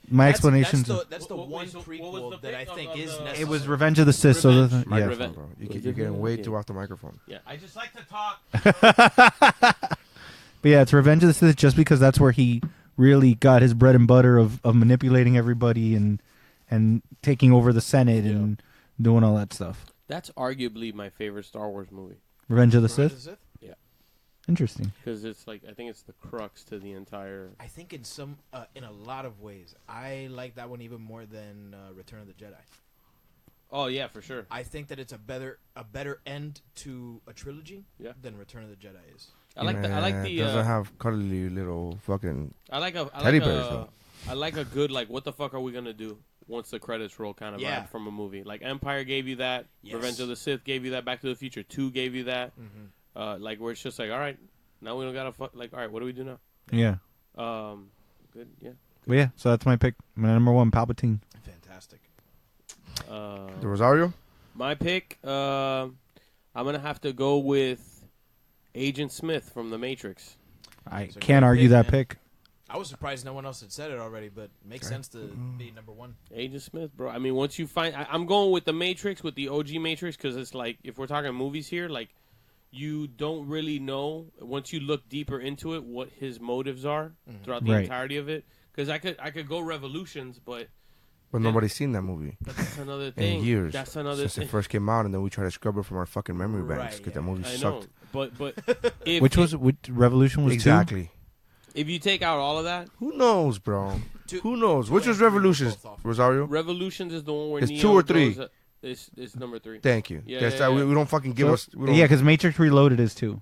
my explanations. That's the one prequel that I think is necessary. It was Revenge of the Sith. So Microphone, bro. You're getting way too off the microphone. Yeah, I just like to talk. But yeah, it's Revenge of the Sith just because that's where he really got his bread and butter of manipulating everybody and taking over the Senate and doing all that stuff. That's arguably my favorite Star Wars movie. Revenge of the Sith? Yeah. Interesting. Because it's I think it's the crux to the entire... I think in a lot of ways, I like that one even more than Return of the Jedi. Oh, yeah, for sure. I think that it's a better end to a trilogy than Return of the Jedi is. I like the doesn't have cuddly little fucking teddy bears though. I like a good what the fuck are we gonna do once the credits roll kind of vibe from a movie. Like Empire gave you that, Revenge of the Sith gave you that, Back to the Future 2 gave you that. Where it's just all right, now we don't gotta all right, what do we do now? Yeah. Good, yeah. But yeah, so that's my pick. My number 1, Palpatine. Fantastic. The Rosario? My pick, I'm gonna have to go with Agent Smith from The Matrix. I can't argue that pick. I was surprised no one else had said it already, but it makes sense to be number 1. Agent Smith, bro. I mean, once you find... I'm going with The Matrix, with the OG Matrix, because it's if we're talking movies here, you don't really know, once you look deeper into it, what his motives are throughout the entirety of it. Because I could go Revolutions, but nobody's seen that movie. That's another thing. In years. That's another since thing. it first came out, and then we tried to scrub it from our fucking memory banks because that movie sucked. But which Revolution was exactly. 2? If you take out all of that, who knows, bro? Who knows? Which was Revolutions, Rosario? Revolutions is the one where it's Neo 2 or 3. It's number 3. Thank you. Yeah, we don't fucking give us. Yeah, because Matrix Reloaded is 2.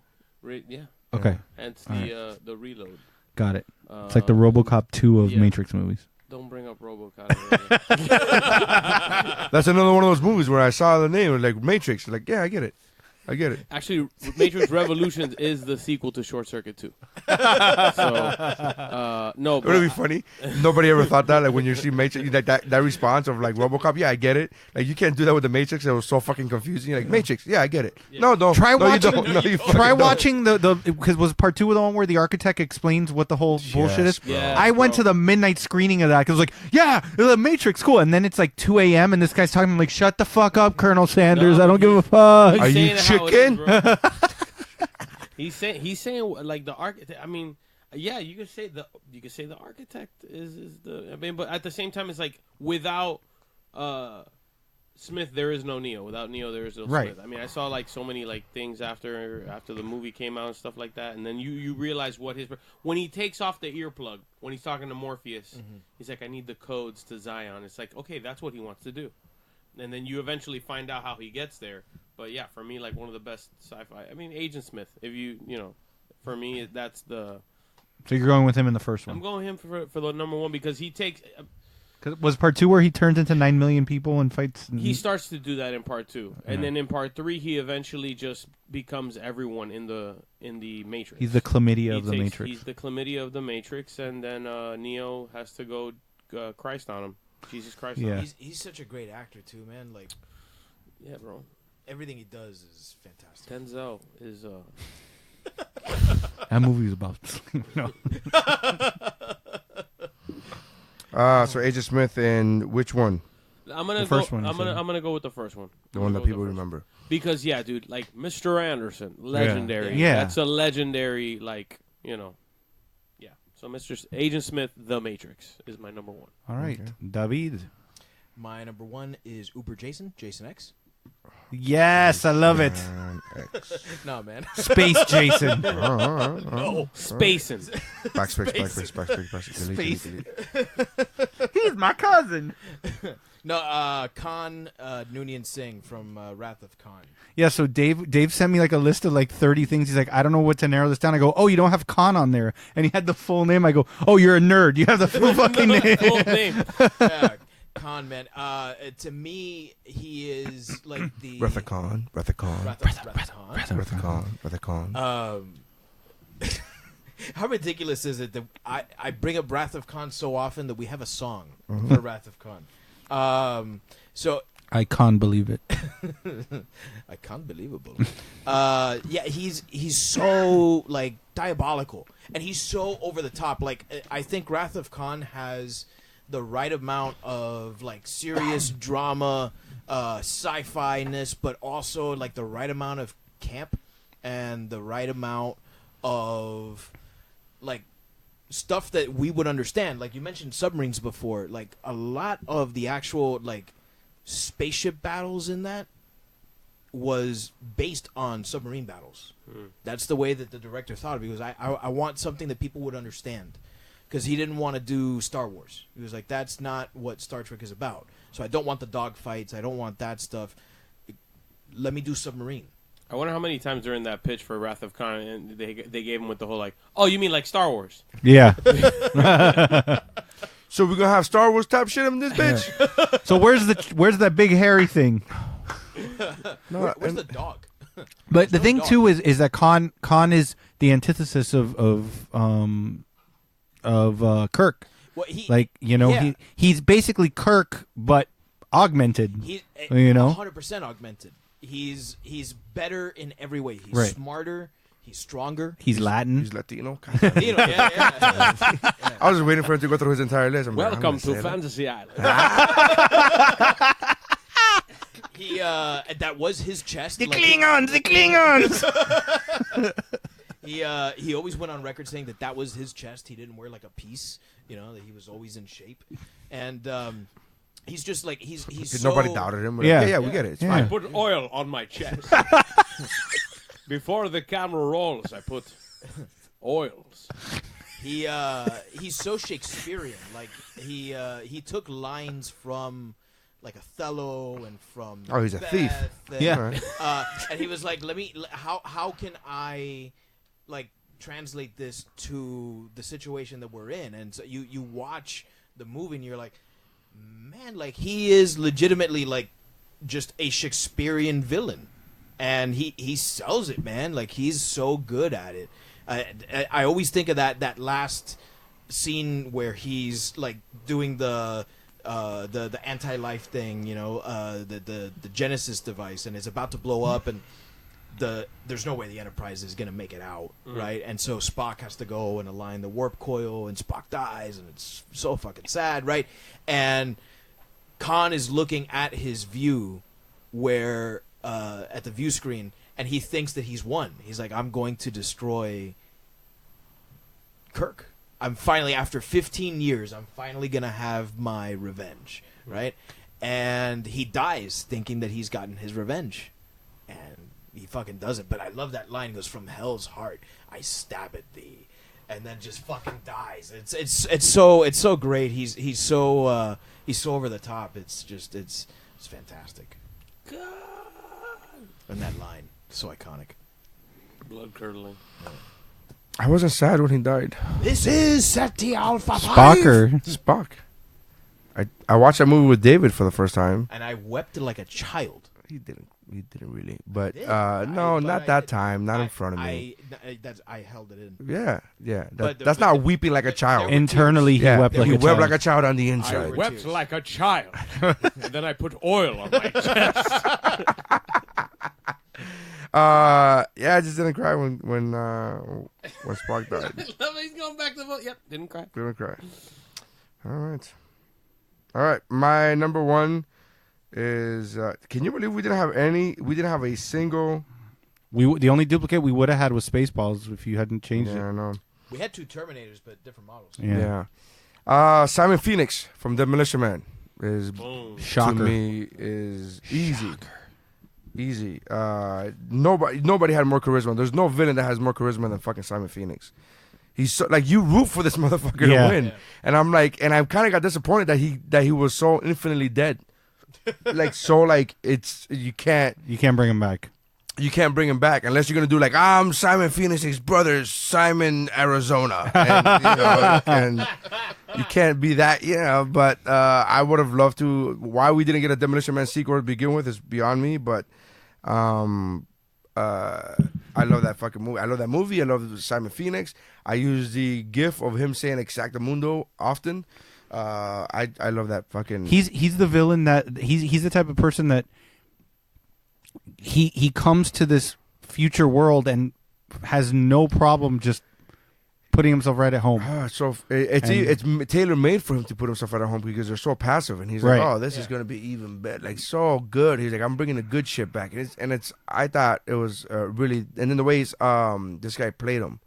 Yeah. Okay. And it's the Reload. Got it. It's like the RoboCop 2 of Matrix movies. Don't bring up RoboCop. That's another one of those movies where I saw the name like Matrix. Yeah, I get it. Actually, Matrix Revolutions is the sequel to Short Circuit 2. So, no. It would be funny. Nobody ever thought that. Like when you see Matrix, that response of RoboCop. Yeah, I get it. Like you can't do that with the Matrix. It was so fucking confusing. Like Matrix. Yeah, I get it. Yeah. No, don't. Try watching. You don't. No, you try watching the because was part 2 of the one where the architect explains what the whole bullshit is. Yes, I went to the midnight screening of that because it was like, the Matrix, cool. And then it's 2 a.m. and this guy's talking like, shut the fuck up, Colonel Sanders. I don't give a fuck. Are you chicken? He's saying the architect. I mean, yeah, you could say the architect is the. I mean, but at the same time, it's without Smith, there is no Neo. Without Neo, there is no Right. Smith. I mean, I saw like so many like things after the movie came out and stuff like that, and then you realize what when he takes off the earplug when he's talking to Morpheus, he's like, I need the codes to Zion. It's like, okay, that's what he wants to do, and then you eventually find out how he gets there. But yeah, for me, like one of the best sci-fi. I mean, Agent Smith. If you know, for me, that's the. So you're going with him in the first one. I'm going him for the number one because he takes. Was part 2 where he turns into 9 million people and fights? He starts to do that in part 2, and then in part 3, he eventually just becomes everyone in the Matrix. He's the chlamydia of the Matrix. He's the chlamydia of the Matrix, and then Neo has to go Christ on him, Jesus Christ. Yeah, on him. he's such a great actor too, man. Like, yeah, bro. Everything he does is fantastic. Denzel is. That movie is about. No. So Agent Smith in which one? I'm gonna go with the first one. The one that people remember. Because yeah, dude, like Mr. Anderson, legendary. Yeah. That's a legendary, like, you know. Yeah. So Agent Smith, The Matrix is my number one. All right, David. My number one is Uber Jason X. Yes, I love it. No, man. Space Jason. No. Spacing. Backspace. He's my cousin. No, Khan Noonien Singh from Wrath of Khan. Yeah, so Dave sent me like a list of like 30 things. He's like, I don't know what to narrow this down. I go, oh, you don't have Khan on there. And he had the full name. I go, oh, you're a nerd. You have the full fucking name. Full name. Yeah, Khan, man. To me, he is like the Wrath of Khan. How ridiculous is it that I bring up Wrath of Khan so often that we have a song for Wrath of Khan? So I can't believe it. I can't believable. Yeah, he's so like diabolical, and he's so over the top. Like, I think Wrath of Khan has the right amount of like serious drama, sci-fi-ness, but also like the right amount of camp and the right amount of like stuff that we would understand. Like you mentioned submarines before. Like a lot of the actual like spaceship battles in that was based on submarine battles. That's the way that the director thought of it. Because I want something that people would understand. Because he didn't want to do Star Wars. He was like, that's not what Star Trek is about. So I don't want the dogfights. I don't want that stuff. Let me do submarine. I wonder how many times during that pitch for Wrath of Khan and they gave him with the whole like, oh, you mean like Star Wars? Yeah. So we're gonna have Star Wars type shit in this bitch. So where's that big hairy thing? Where's the dog? But the thing too is that Khan is the antithesis of Kirk. Well, he's basically Kirk but augmented. He's 100% augmented. He's better in every way. He's right. Smarter. He's stronger. He's Latin. He's Latino. Yeah. I was just waiting for him to go through his entire list. Welcome to Fantasy Island. That was his chest. The Klingons. He always went on record saying that was his chest. He didn't wear like a piece. That he was always in shape. And he's just like he's so... Nobody doubted him. Yeah, we get it. It's I fine. put oil on my chest. Before the camera rolls, I put oils. He's so Shakespearean. Like he took lines from like Othello and from he's a thief. And, and he was like, how can I like translate this to the situation that we're in? And so you watch the movie and you're like, man, like he is legitimately like just a Shakespearean villain, and he sells it, man. Like he's so good at it. I always think of that last scene where he's like doing the anti-life thing, the Genesis device, and it's about to blow up, and there's no way the Enterprise is gonna make it out, right? And so Spock has to go and align the warp coil, and Spock dies, and it's so fucking sad, right? And Khan is looking at his view, where at the view screen, and he thinks that he's won. He's like, I'm going to destroy Kirk. I'm finally, after 15 years, I'm finally gonna have my revenge, right? and he dies thinking that he's gotten his revenge, and he fucking doesn't. But I love that line. He goes, "From hell's heart, I stab at thee," and then just fucking dies. It's so great. He's so over the top. It's fantastic. God. And that line, so iconic. Blood curdling. I wasn't sad when he died. This is SETI Alpha 5. Spock. I watched that movie with David for the first time. And I wept like a child. He didn't really. But Not that time. Not in front of me. I held it in. Yeah. That's not weeping like a child. Internally, he wept like a child. He wept like a child on the inside. I wept like a child. And then I put oil on my chest. I just didn't cry when Spock died. He's going back to the vote. Yep, didn't cry. Didn't cry. All right. My number one is. Can you believe we didn't have any? We didn't have a single. The only duplicate we would have had was Spaceballs if you hadn't changed it. Yeah, I know. We had 2 Terminators, but different models. Yeah. Simon Phoenix from Demolition Man is Shocker. to me is easy. Shocker. Easy. Nobody had more charisma. There's no villain that has more charisma than fucking Simon Phoenix. He's so, like, you root for this motherfucker to win, and I'm like, and I kind of got disappointed that he was so infinitely dead. You can't bring him back. You can't bring him back unless you're gonna do like, I'm Simon Phoenix's brother, Simon Arizona, and you can't be that, But I would have loved to. Why we didn't get a Demolition Man sequel to begin with is beyond me. But I love that fucking movie. I love that movie. I love Simon Phoenix. I use the gif of him saying "Exactamundo" often. I love that fucking. He's the villain that he's the type of person that he comes to this future world and has no problem just putting himself right at home. So it's tailor made for him to put himself right at home because they're so passive, and he's like, "Oh, this is gonna be even better, like so good." He's like, "I'm bringing the good shit back," and it's. I thought it was really, and then the ways this guy played him,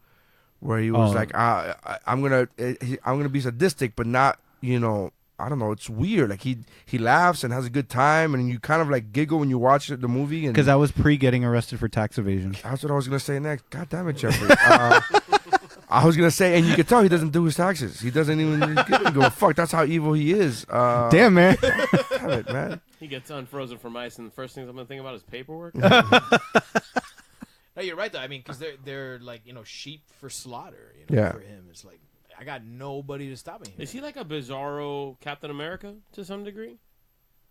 where he was like, "I'm gonna be sadistic, but not, I don't know. It's weird. Like he laughs and has a good time, and you kind of like giggle when you watch the movie." Because I was getting arrested for tax evasion. That's what I was gonna say next. God damn it, Jeffrey. I was gonna say, and you can tell he doesn't do his taxes. He doesn't even go fuck. That's how evil he is. Damn, man. Damn it, man. He gets unfrozen from ice, and the first things I'm gonna think about is paperwork. No, you're right though. I mean, because they're like sheep for slaughter. For him, it's like I got nobody to stop me. Is he like a bizarro Captain America to some degree?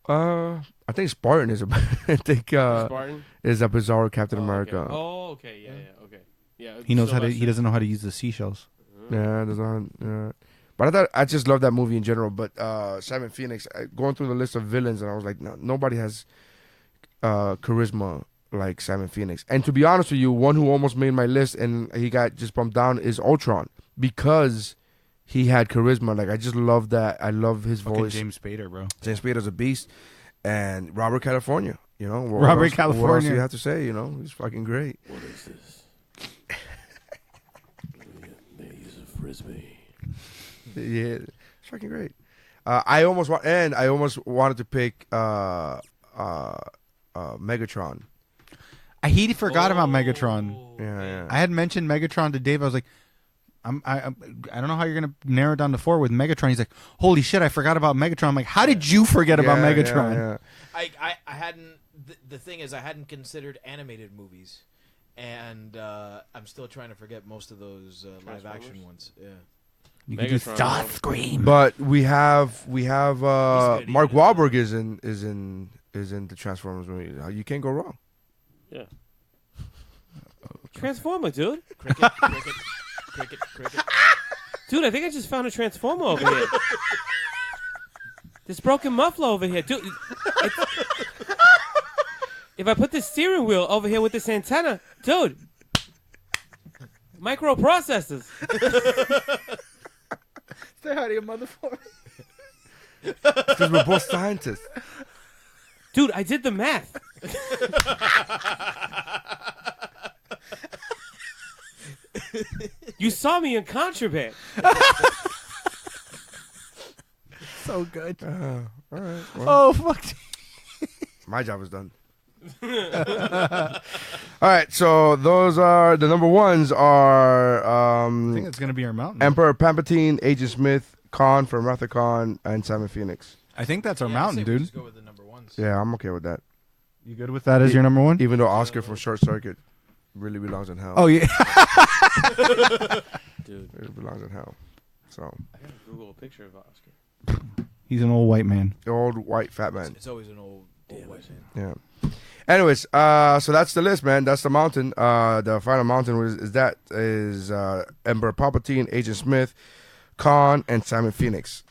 I think Spartan is Spartan is a bizarre Captain America. Okay. Oh, okay, yeah, okay, yeah. He knows he doesn't know how to use the seashells. Yeah, but I just love that movie in general. But Simon Phoenix, going through the list of villains, and I was like, no, nobody has charisma like Simon Phoenix. And to be honest with you, one who almost made my list and he got just bumped down is Ultron, because he had charisma. Like, I just love that. I love his voice. James Spader, bro. James Spader's a beast. And Robert California, Robert California. What else do you have to say? He's fucking great. What is this? They use a frisbee. Yeah, it's fucking great. I almost wanted to pick Megatron. He forgot about Megatron. Yeah. I had mentioned Megatron to Dave. I was like, I don't know how you're gonna narrow it down to 4 with Megatron. He's like, holy shit, I forgot about Megatron. I'm like, how did you forget about Megatron? Yeah. I hadn't. The thing is, I hadn't considered animated movies, and I'm still trying to forget most of those live action ones. Yeah. You can do Starscream. But we have Mark Wahlberg is in the Transformers movie. You can't go wrong. Yeah. Transformer, dude. Cricket. Dude, I think I just found a Transformer over here. This broken muffler over here, dude. If I put this steering wheel over here with this antenna, dude. Microprocessors. Say hi to your motherfucker. Because we're both scientists. Dude, I did the math. You saw me in contraband. So good. All right. Well, Oh fuck. my job is done. All right, so those are the number ones are I think it's gonna be our mountain. Emperor Palpatine, Agent Smith, Khan from Wrath of Khan, and Simon Phoenix. I think that's our Yeah, mountain, I say we dude. just go with the number ones. Yeah, I'm okay with that. You good with that as your number one? Even though Oscar from Short Circuit really belongs in hell. Oh yeah. Dude, It belongs in hell. So I gotta Google a picture of Oscar. He's an old white man. the old white fat man. It's always an old white man. Yeah. Anyways, so that's the list, man. That's the mountain. The final mountain is Emperor Palpatine, Agent Smith, Khan, and Simon Phoenix.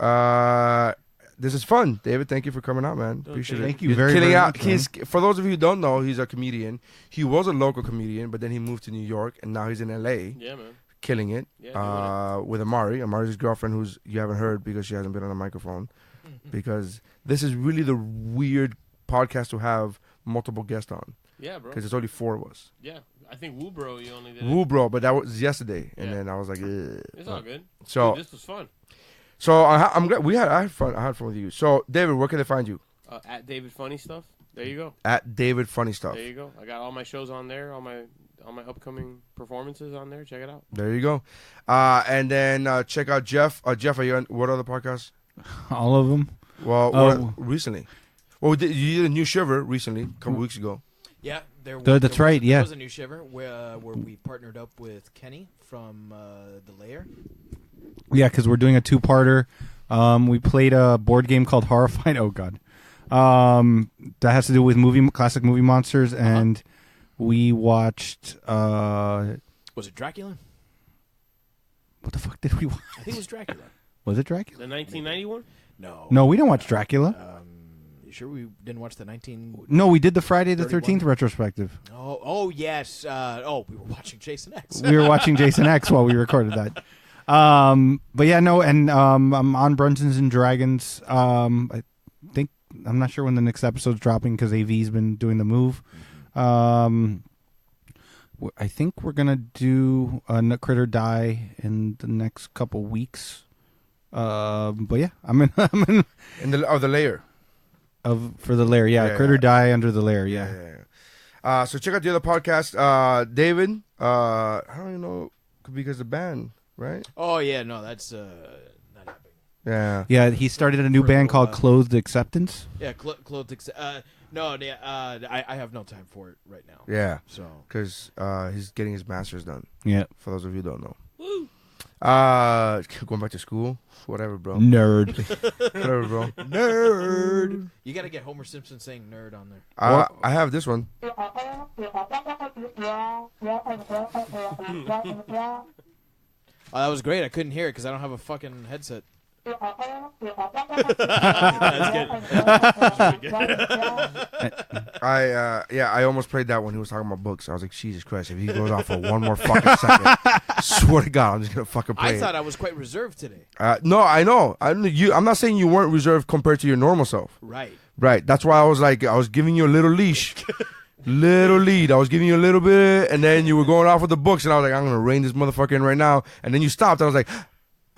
This is fun, David. Thank you for coming out, man. Appreciate it. Thank you You're very, killing very out. much, man. For those of you who don't know, he's a comedian. He was a local comedian, but then he moved to New York, and now he's in LA. Yeah, man. Killing it. Yeah, With Amari. Amari's his girlfriend, who's you haven't heard because she hasn't been on a microphone. Because this is really the weird podcast to have multiple guests on. Yeah, bro. Because there's only 4 of us. Yeah, I think Woo Bro, you only did. Woo, bro, but that was yesterday, and Yeah. then I was like, ugh. It's all good. So Dude, this was fun. So I'm glad I had fun. I had fun with you. So David, where can they find you? At David Funny Stuff. There you go. At David Funny Stuff. There you go. I got all my shows on there. All my upcoming performances on there. Check it out. There you go. And then check out Jeff. Jeff, are you on what other podcasts? All of them. Well, recently. Well, you did a new Shiver recently, a couple weeks ago. Yeah, there That's right, There yeah. was a new Shiver where we partnered up with Kenny from The Lair. Yeah, because we're doing a 2-parter. We played a board game called Horrified. Oh God, that has to do with classic movie monsters, and we watched. Was it Dracula? What the fuck did we watch? I think it was Dracula. Was it Dracula? The 1991? No, we didn't watch Dracula. You sure we didn't watch the 19? No, we did the Friday the 31? 13th retrospective. Oh yes. We were watching Jason X. We were watching Jason X while we recorded that. But yeah, no, and I'm on Brunches and Dragons. I think I'm not sure when the next episode's dropping because AV's been doing the move. I think we're gonna do a Nut Critter Die in the next couple weeks. But yeah, I'm in the layer for the lair. Yeah, Critter Die under the lair. Yeah. So check out the other podcast. David, I don't even know because the band, right? Oh yeah, no, that's not happening. Yeah. Yeah, he started a new band called Clothed Acceptance. Yeah, clothed. No, I have no time for it right now. Yeah. So because he's getting his master's done. Yeah. For those of you who don't know. Woo. Going back to school, whatever, bro. Nerd. Whatever, bro. Nerd. You got to get Homer Simpson saying nerd on there. I have this one. Oh, that was great. I couldn't hear it because I don't have a fucking headset. That's good. I almost played that when he was talking about books. I was like, Jesus Christ, if he goes on for one more fucking second, swear to God, I'm just gonna fucking play I thought it. I was quite reserved today. No, I know. I'm not saying you weren't reserved compared to your normal self. Right. Right. That's why I was like, I was giving you a little leash. Little lead. I was giving you a little bit, and then you were going off with the books, and I was like, I'm gonna rein this motherfucker in right now. And then you stopped. I was like,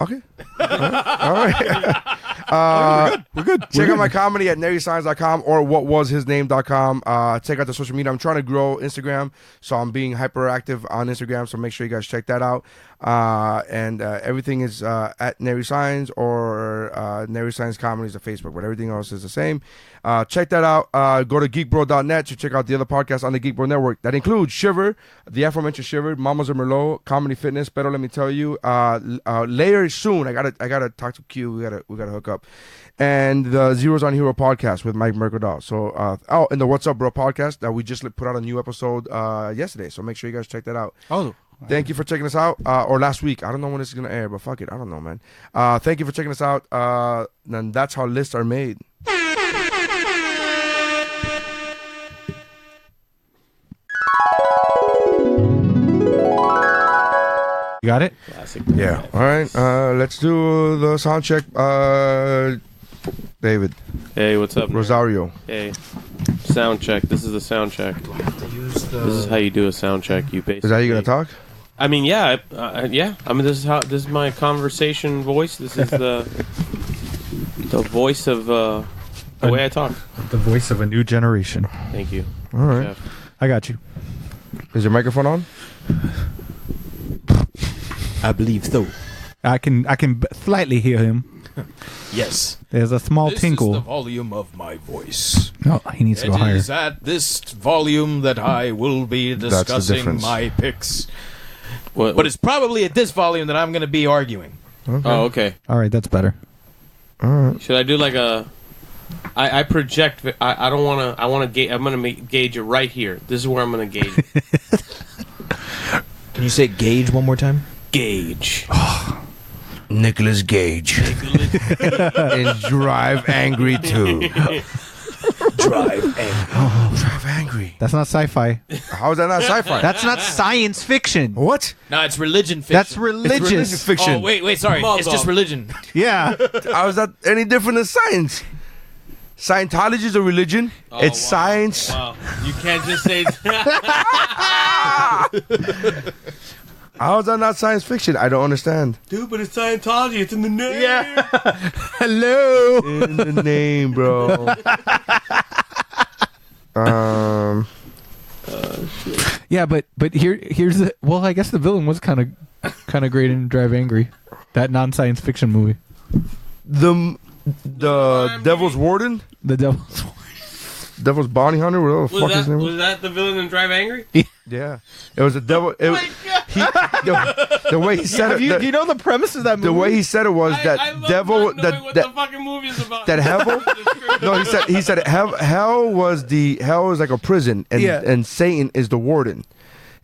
okay. All right. We're good. Check out my comedy at naryscience.com or whatwashisname.com. Check out the social media. I'm trying to grow Instagram, so I'm being hyperactive on Instagram, so make sure you guys check that out. And everything is at Nary Science or Nary Science Comedies on Facebook, but everything else is the same. Check that out. Go to geekbro.net to check out the other podcasts on the Geek Bro Network. That includes Shiver, the aforementioned Shiver, Mamas or Merlot, Comedy Fitness. Pero let me tell you, later soon, I gotta talk to Q. We gotta hook up. And the Zeros on Hero podcast with Mike Mercadal. So, and the What's Up Bro podcast that we just put out a new episode yesterday. So make sure you guys check that out. Oh. Thank you for checking us out. Or last week. I don't know when this is going to air, but fuck it. I don't know, man. Thank you for checking us out. And that's how lists are made. You got it? Classic. Yeah. All right. Let's do the sound check. David. Hey, what's up, man? Rosario. Hey. Sound check. This is the sound check. Do I have to use the... This is how you do a sound check. You basically. Is that you going to talk? I mean, yeah, yeah. I mean, this is my conversation voice. This is the The voice of the way I talk. The voice of a new generation. Thank you. All right. Jeff. I got you. Is your microphone on? I believe so. I can slightly hear him. Yes. There's a small This tinkle. is the volume of my voice. No, he needs to go It higher. is at this volume that I will be That's the discussing difference. my picks. What, But it's probably at this volume that I'm going to be arguing. Oh, okay. All right, that's better. All right. Should I do like a? I project. I don't want to. I want to gauge. I'm gonna gauge it right here. This is where I'm gonna gauge it. Can you say gauge one more time? Gauge. Nicolas Gage. And Drive Angry 2. Drive Angry. Drive Angry. That's not sci-fi. How is that not sci-fi? That's not science fiction. What? No, it's religion fiction. That's religious. Religious fiction. Oh, wait, sorry. It's just religion. Yeah. How is that any different than science? Scientology is a religion. Oh, It's wow. science. Wow. You can't just say. How is that not science fiction? I don't understand. Dude, but it's Scientology. It's in the name. Yeah. Hello. In the name, bro. Yeah, but here's the I guess the villain was kind of great in Drive Angry, that non-science fiction movie. The Devil's Warden, The Devil's. Devil's Bounty Hunter, whatever the fuck his name was. Was that the villain in Drive Angry? Yeah, it was a devil. Oh my God. The way he said it. Do you know the premise of that movie? The way he said it was I that love devil. not knowing what the fucking movie is about. That hell. No, he said hell was like a prison, and Yeah. and Satan is the warden.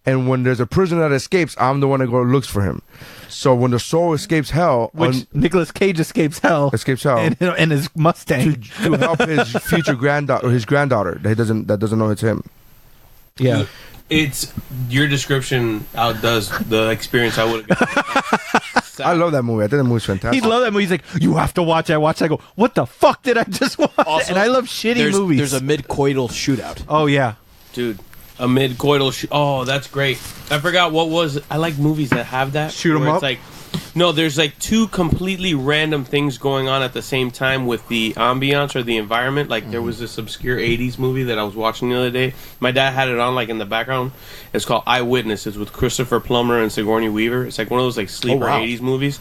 And when there's a prisoner that escapes, I'm the one that go looks for him. So when the soul escapes hell, which Nicolas Cage escapes hell in his Mustang to help his future granddaughter, or his granddaughter that doesn't know it's him. Yeah. It's your description outdoes the experience I would have got. I love that movie. I think that movie's fantastic. He loved that movie. He's like, you have to watch. I watched. I go, what the fuck did I just watch? Also, and I love shitty movies. There's a mid-coital shootout. Oh yeah, Dude, a mid-coital oh, that's great. I forgot what was. I like movies that have that. Shoot 'em where up? It's like, no, there's like two completely random things going on at the same time with the ambiance or the environment. Like there was this obscure 80s movie that I was watching the other day. My dad had it on like in the background. It's called Eyewitness. It's with Christopher Plummer and Sigourney Weaver. It's like one of those like sleeper 80s movies.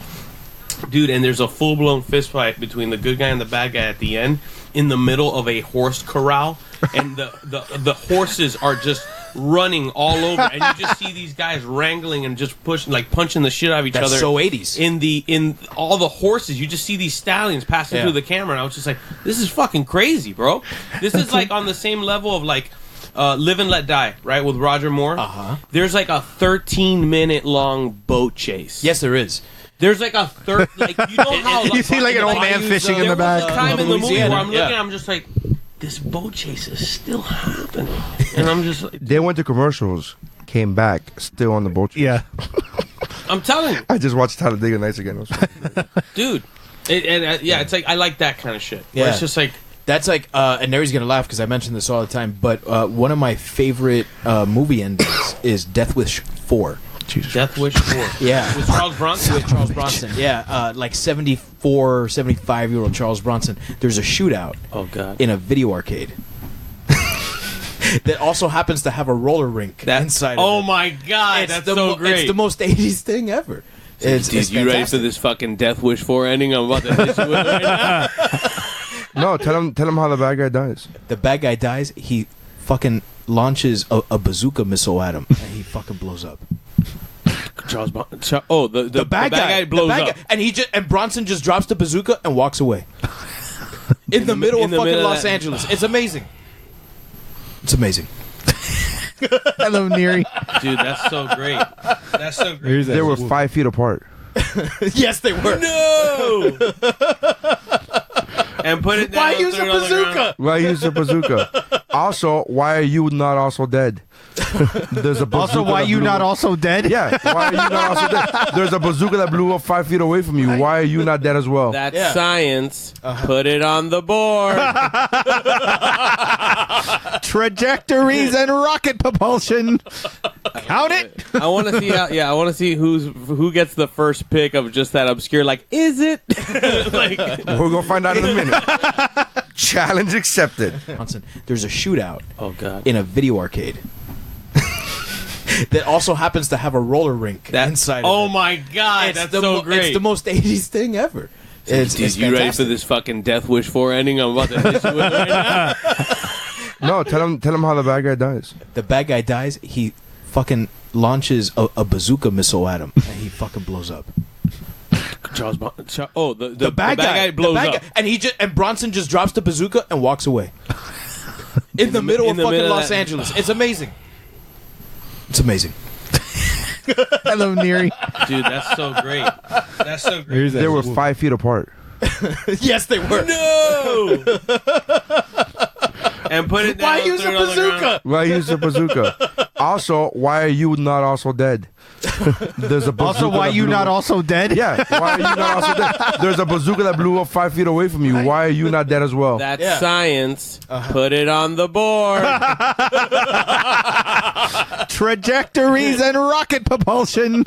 Dude, and there's a full-blown fist fight between the good guy and the bad guy at the end in the middle of a horse corral. And the horses are just running all over, and you just see these guys wrangling and just pushing, like punching the shit out of each That's other. so 80s. In all the horses, you just see these stallions passing through the camera, and I was just like, this is fucking crazy, bro. This is like on the same level of like Live and Let Die, right, with Roger Moore. There's like a 13-minute long boat chase. Yes, there is. There's like a like you know how You see like an old man fishing in the back. There was a time in the movie where Louisiana, I'm looking, I'm just like, this boat chase is still happening, and I'm just like, They went to commercials, came back, still on the boat. yeah. I'm telling you, I just watched Talladega Nights again. It was fun. dude. Yeah, it's like I like that kind of shit. Where Yeah. it's just like, That's like, and Mary's gonna laugh because I mention this all the time. But one of my favorite movie endings is Death Wish 4. Death Wish 4. Yeah, With Charles Bronson. With Charles Bronson. Yeah, like 74, 75-year-old Charles Bronson. There's a shootout. Oh god. In a video arcade. That also happens to have a roller rink inside. Oh of it. my god, It's that's the so great. It's the most 80s thing ever. Dude, you ready for this fucking Death Wish 4 ending? I'm about to hit you with it right now. No, tell him how the bad guy dies. The bad guy dies. He fucking launches a bazooka missile at him, and he fucking blows up. Charles Bronson. Oh, the bad guy blows the bad up. guy, and Bronson just drops the bazooka and walks away in the middle of fucking Los Angeles. It's amazing. It's amazing. I love Neary. Dude, that's so great. That's so great. They were 5 feet apart. Yes, they were. No. And put it down. Why use a throw it on the ground. bazooka? Why use a bazooka? Also, why are you not also dead? There's a bazooka. Also, why that you blew not up. also dead? Yeah, why are you not also dead? There's a bazooka that blew up 5 feet away from you. Why are you not dead as well? That's science. Put it on the board. Trajectories and rocket propulsion. Count it. I want to see how. Yeah, I want to see who gets the first pick of just that obscure. Like, is it? Like, we're gonna find out in a minute. Challenge accepted. There's a shootout. Oh God! In a video arcade. That also happens to have a roller rink inside. Oh of it. my God! That's so great. It's the most 80s thing ever. It's you ready for this fucking Death Wish 4 ending? I'm about to hit you with it right now. No, tell him how the bad guy dies. The bad guy dies. He fucking launches a bazooka missile at him, and he fucking blows up. The bad guy blows up, and Bronson just drops the bazooka and walks away in the middle of fucking Los Angeles. It's amazing. It's amazing. I love Neary. Dude, that's so great. That's so great. They were 5 feet apart. Yes, they were. No. And put it down. Why use a bazooka? Why use a bazooka? Also, why are you not also dead? There's a bazooka. Also, why you not also dead? Yeah, why are you not also dead? There's a bazooka that blew up 5 feet away from you. Why are you not dead as well? That's science. Put it on the board. Trajectories and rocket propulsion.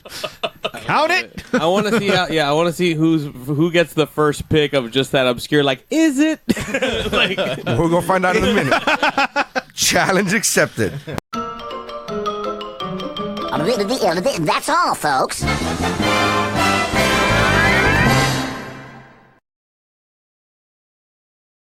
Count it. I want to see how. Yeah, I want to see who gets the first pick of just that obscure. Like, is it? Like, we're gonna find out in a minute. Challenge accepted. That's all, folks.